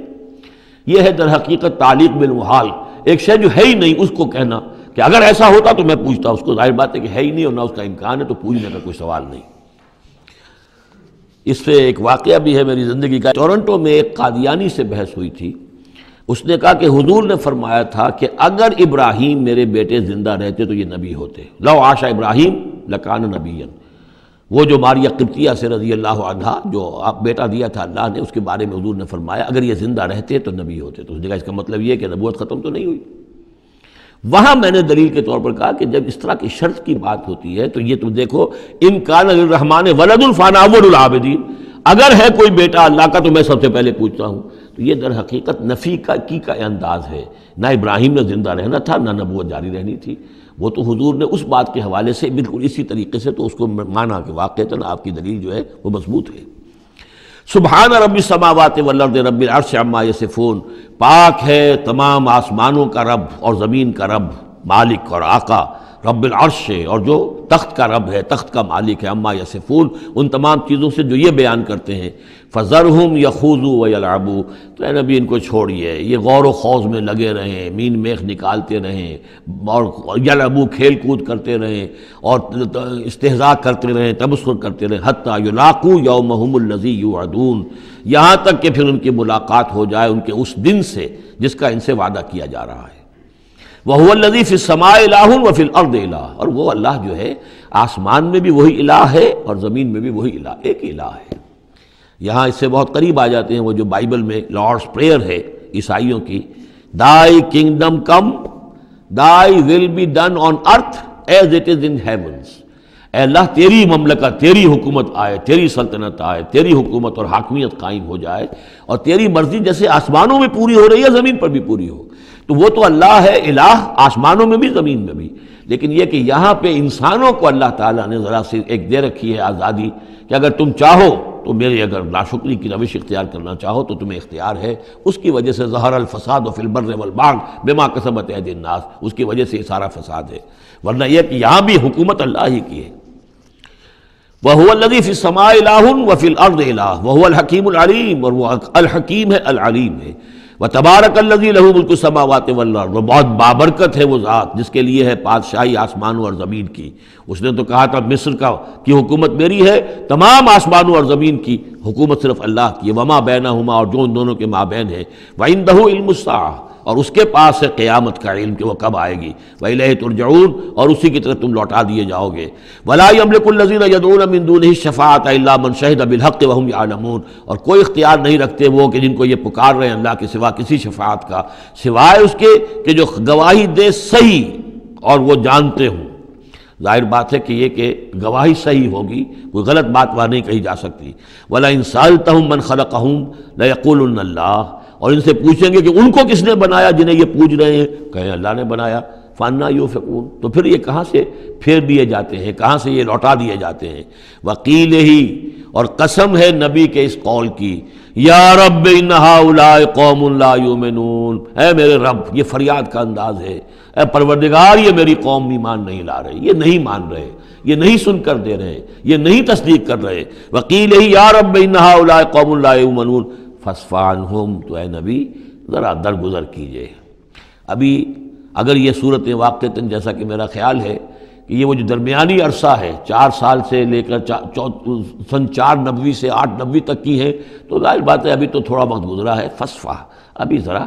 یہ ہے در حقیقت تعلیق بالمحال، ایک شے جو ہے ہی نہیں اس کو کہنا کہ اگر ایسا ہوتا تو میں پوچھتا اس کو۔ ظاہر بات ہے کہ ہے ہی نہیں اور نہ اس کا امکان ہے، تو پوچھنے کا کوئی سوال نہیں۔ اس سے ایک واقعہ بھی ہے میری زندگی کا۔ ٹورنٹو میں ایک قادیانی سے بحث ہوئی تھی، اس نے کہا کہ حضور نے فرمایا تھا کہ اگر ابراہیم میرے بیٹے زندہ رہتے تو یہ نبی ہوتے، لو عاش ابراہیم لکان نبیا۔ وہ جو ماریہ قبطیہ سے رضی اللہ عنہا جو بیٹا دیا تھا اللہ نے، اس کے بارے میں حضور نے فرمایا اگر یہ زندہ رہتے تو نبی ہوتے۔ تو اس نے کہا اس کا مطلب یہ کہ نبوت ختم تو نہیں ہوئی۔ وہاں میں نے دلیل کے طور پر کہا کہ جب اس طرح کی شرط کی بات ہوتی ہے تو یہ تم دیکھو، ان کان للرحمن ولد فانا اول العابدین، اگر ہے کوئی بیٹا اللہ کا تو میں سب سے پہلے پوچھتا ہوں۔ تو یہ در حقیقت نفی کا انداز ہے، نہ ابراہیم نے زندہ رہنا تھا نہ نبوت جاری رہنی تھی۔ وہ تو حضور نے اس بات کے حوالے سے بالکل اسی طریقے سے تو اس کو مانا کہ واقعتاً آپ کی دلیل جو ہے وہ مضبوط ہے۔ سبحان رب السماوات والارض رب العرش عما یصفون، پاک ہے تمام آسمانوں کا رب اور زمین کا رب، مالک اور آقا، رب العرش ہے اور جو تخت کا رب ہے، تخت کا مالک ہے، عما یصفون، ان تمام چیزوں سے جو یہ بیان کرتے ہیں۔ فذرہم یخوضوا ویلعبوا، تو اے نبی ان کو چھوڑیے، یہ غور و خوض میں لگے رہیں، مین میخ نکالتے رہیں اور یلعبوا کھیل کود کرتے رہیں اور استہزاء کرتے رہیں، تبصر کرتے رہیں، حتی یلاقوا یومہم الذی یوعدون، یہاں تک کہ پھر ان کی ملاقات ہو جائے ان کے اس دن سے جس کا ان سے وعدہ کیا جا رہا ہے۔ وَهُوَ الَّذِي فِي السَّمَاءِ إِلَٰهٌ وَفِي الْأَرْضِ إِلَٰهٌ، اور وہ اللہ جو ہے آسمان میں بھی وہی الہ ہے اور زمین میں بھی وہی الہ، ایک الہ ہے۔ یہاں اس سے بہت قریب آ جاتے ہیں وہ جو بائبل میں لارڈس پریئر ہے عیسائیوں کی، Thy kingdom come, Thy will be done on earth as it is in heavens۔ اے اللہ تیری مملکت، تیری حکومت آئے، تیری سلطنت آئے، تیری حکومت اور حاکمیت قائم ہو جائے اور تیری مرضی جیسے آسمانوں میں پوری ہو رہی ہے زمین پر بھی پوری ہو۔ تو وہ تو اللہ ہے الہ، آسمانوں میں بھی زمین میں بھی، لیکن یہ کہ یہاں پہ انسانوں کو اللہ تعالیٰ نے ذرا سی ایک دے رکھی ہے آزادی کہ اگر تم چاہو تو میری اگر ناشکری کی روش اختیار کرنا چاہو تو تمہیں اختیار ہے۔ اس کی وجہ سے ظہر الفساد فی البر والبحر بما کسبت ایدی الناس، اس کی وجہ سے یہ سارا فساد ہے، ورنہ یہ کہ یہاں بھی حکومت اللہ ہی کی ہے۔ وَهُوَ الَّذِي فِي السَّمَاءِ إِلَٰهٌ وَفِي الْأَرْضِ إِلَٰهٌ وَهُوَ الْحَكِيمُ الْعَلِيمُ، اور وہ الحکیم ہے، العلیم ہے۔ وَتَبَارَكَ الَّذِي لَهُ مُلْكُ السَّمَاوَاتِ وَالْأَرْضِ، بہت بابرکت ہے وہ ذات جس کے لیے ہے بادشاہی آسمانوں اور زمین کی۔ اس نے تو کہا تھا مصر کی حکومت میری ہے، تمام آسمانوں اور زمین کی حکومت صرف اللہ کی ہے، وَمَا بَيْنَهُمَا، اور جو ان دونوں کے مابین ہے، وَعِندَهُ عِلْمُ السَّاعَةِ، اور اس کے پاس ہے قیامت کا علم کہ وہ کب آئے گی، وَإِلَيْهِ تُرْجَعُونَ، اور اسی کی طرف تم لوٹا دیے جاؤ گے۔ وَلَا يَمْلِكُ الَّذِينَ يَدْعُونَ مِن دُونِهِ الشَّفَاعَةَ إِلَّا مَنْ شَهِدَ بِالْحَقِّ وَهُمْ يَعْلَمُونَ، اور کوئی اختیار نہیں رکھتے وہ کہ جن کو یہ پکار رہے ہیں اللہ کے سوا کسی شفاعت کا، سوائے اس کے کہ جو گواہی دے صحیح اور وہ جانتے ہوں۔ ظاہر بات ہے کہ یہ کہ گواہی صحیح ہوگی، کوئی غلط بات وہاں نہیں کہی جا سکتی۔ وَلَئِن سَأَلْتَهُم مَّن خَلَقَهُم لَيَقُولُنَّ اللَّهُ، اور ان سے پوچھیں گے کہ ان کو کس نے بنایا جنہیں یہ پوچھ رہے ہیں، کہیں اللہ نے بنایا۔ فَأَنَّىٰ يُؤْفَكُونَ، تو پھر یہ کہاں سے پھیر دیے جاتے ہیں، کہاں سے یہ لوٹا دیے جاتے ہیں۔ وَقِيلِهِ، اور قسم ہے نبی کے اس قول کی، یا رب ان ہؤلاء قوم لا یؤمنون، اے میرے رب، یہ فریاد کا انداز ہے، اے پروردگار یہ میری قوم ایمان نہیں لا رہے، یہ نہیں مان رہے، یہ نہیں سن کر دے رہے، یہ نہیں تصدیق کر رہے۔ وَقِيلِهِ یا رب ان ہؤلاء قوم لا یؤمنون فاصفح عنہم، تو اے نبی ذرا درگزر کیجئے۔ ابھی اگر یہ صورت واقعتاً جیسا کہ میرا خیال ہے کہ یہ وہ جو درمیانی عرصہ ہے 4 سال سے لے کر سن 490 سے 890 تک کی ہے، تو ظاہر بات ہے ابھی تو تھوڑا وقت گزرا ہے۔ فاصفح، ابھی ذرا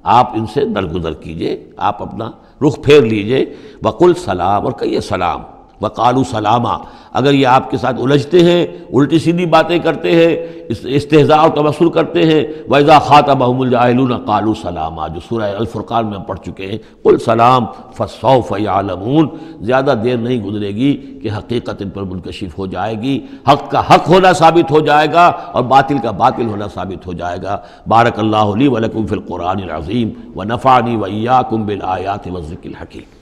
آپ ان سے درگزر کیجئے، آپ اپنا رخ پھیر لیجئے۔ وقل سلام، اور کہیے سلام، وقالوا سلاما، اگر یہ آپ کے ساتھ الجھتے ہیں، الٹی سیدھی باتیں کرتے ہیں، استہزاء اور تبصر کرتے ہیں، وَإِذَا خَاطَبَهُمُ الْجَاهِلُونَ قَالُوا سَلَامًا، جو سورہ الفرقان میں ہم پڑھ چکے ہیں، قُلْ سلام فَسَوْفَ يَعْلَمُونَ، زیادہ دیر نہیں گزرے گی کہ حقیقت ان پر منکشف ہو جائے گی، حق کا حق ہونا ثابت ہو جائے گا اور باطل کا باطل ہونا ثابت ہو جائے گا۔ بارک اللہ لی ولکم فی القرآن العظیم ونفعنی وإیاکم بالآیات والذکر الحکیم۔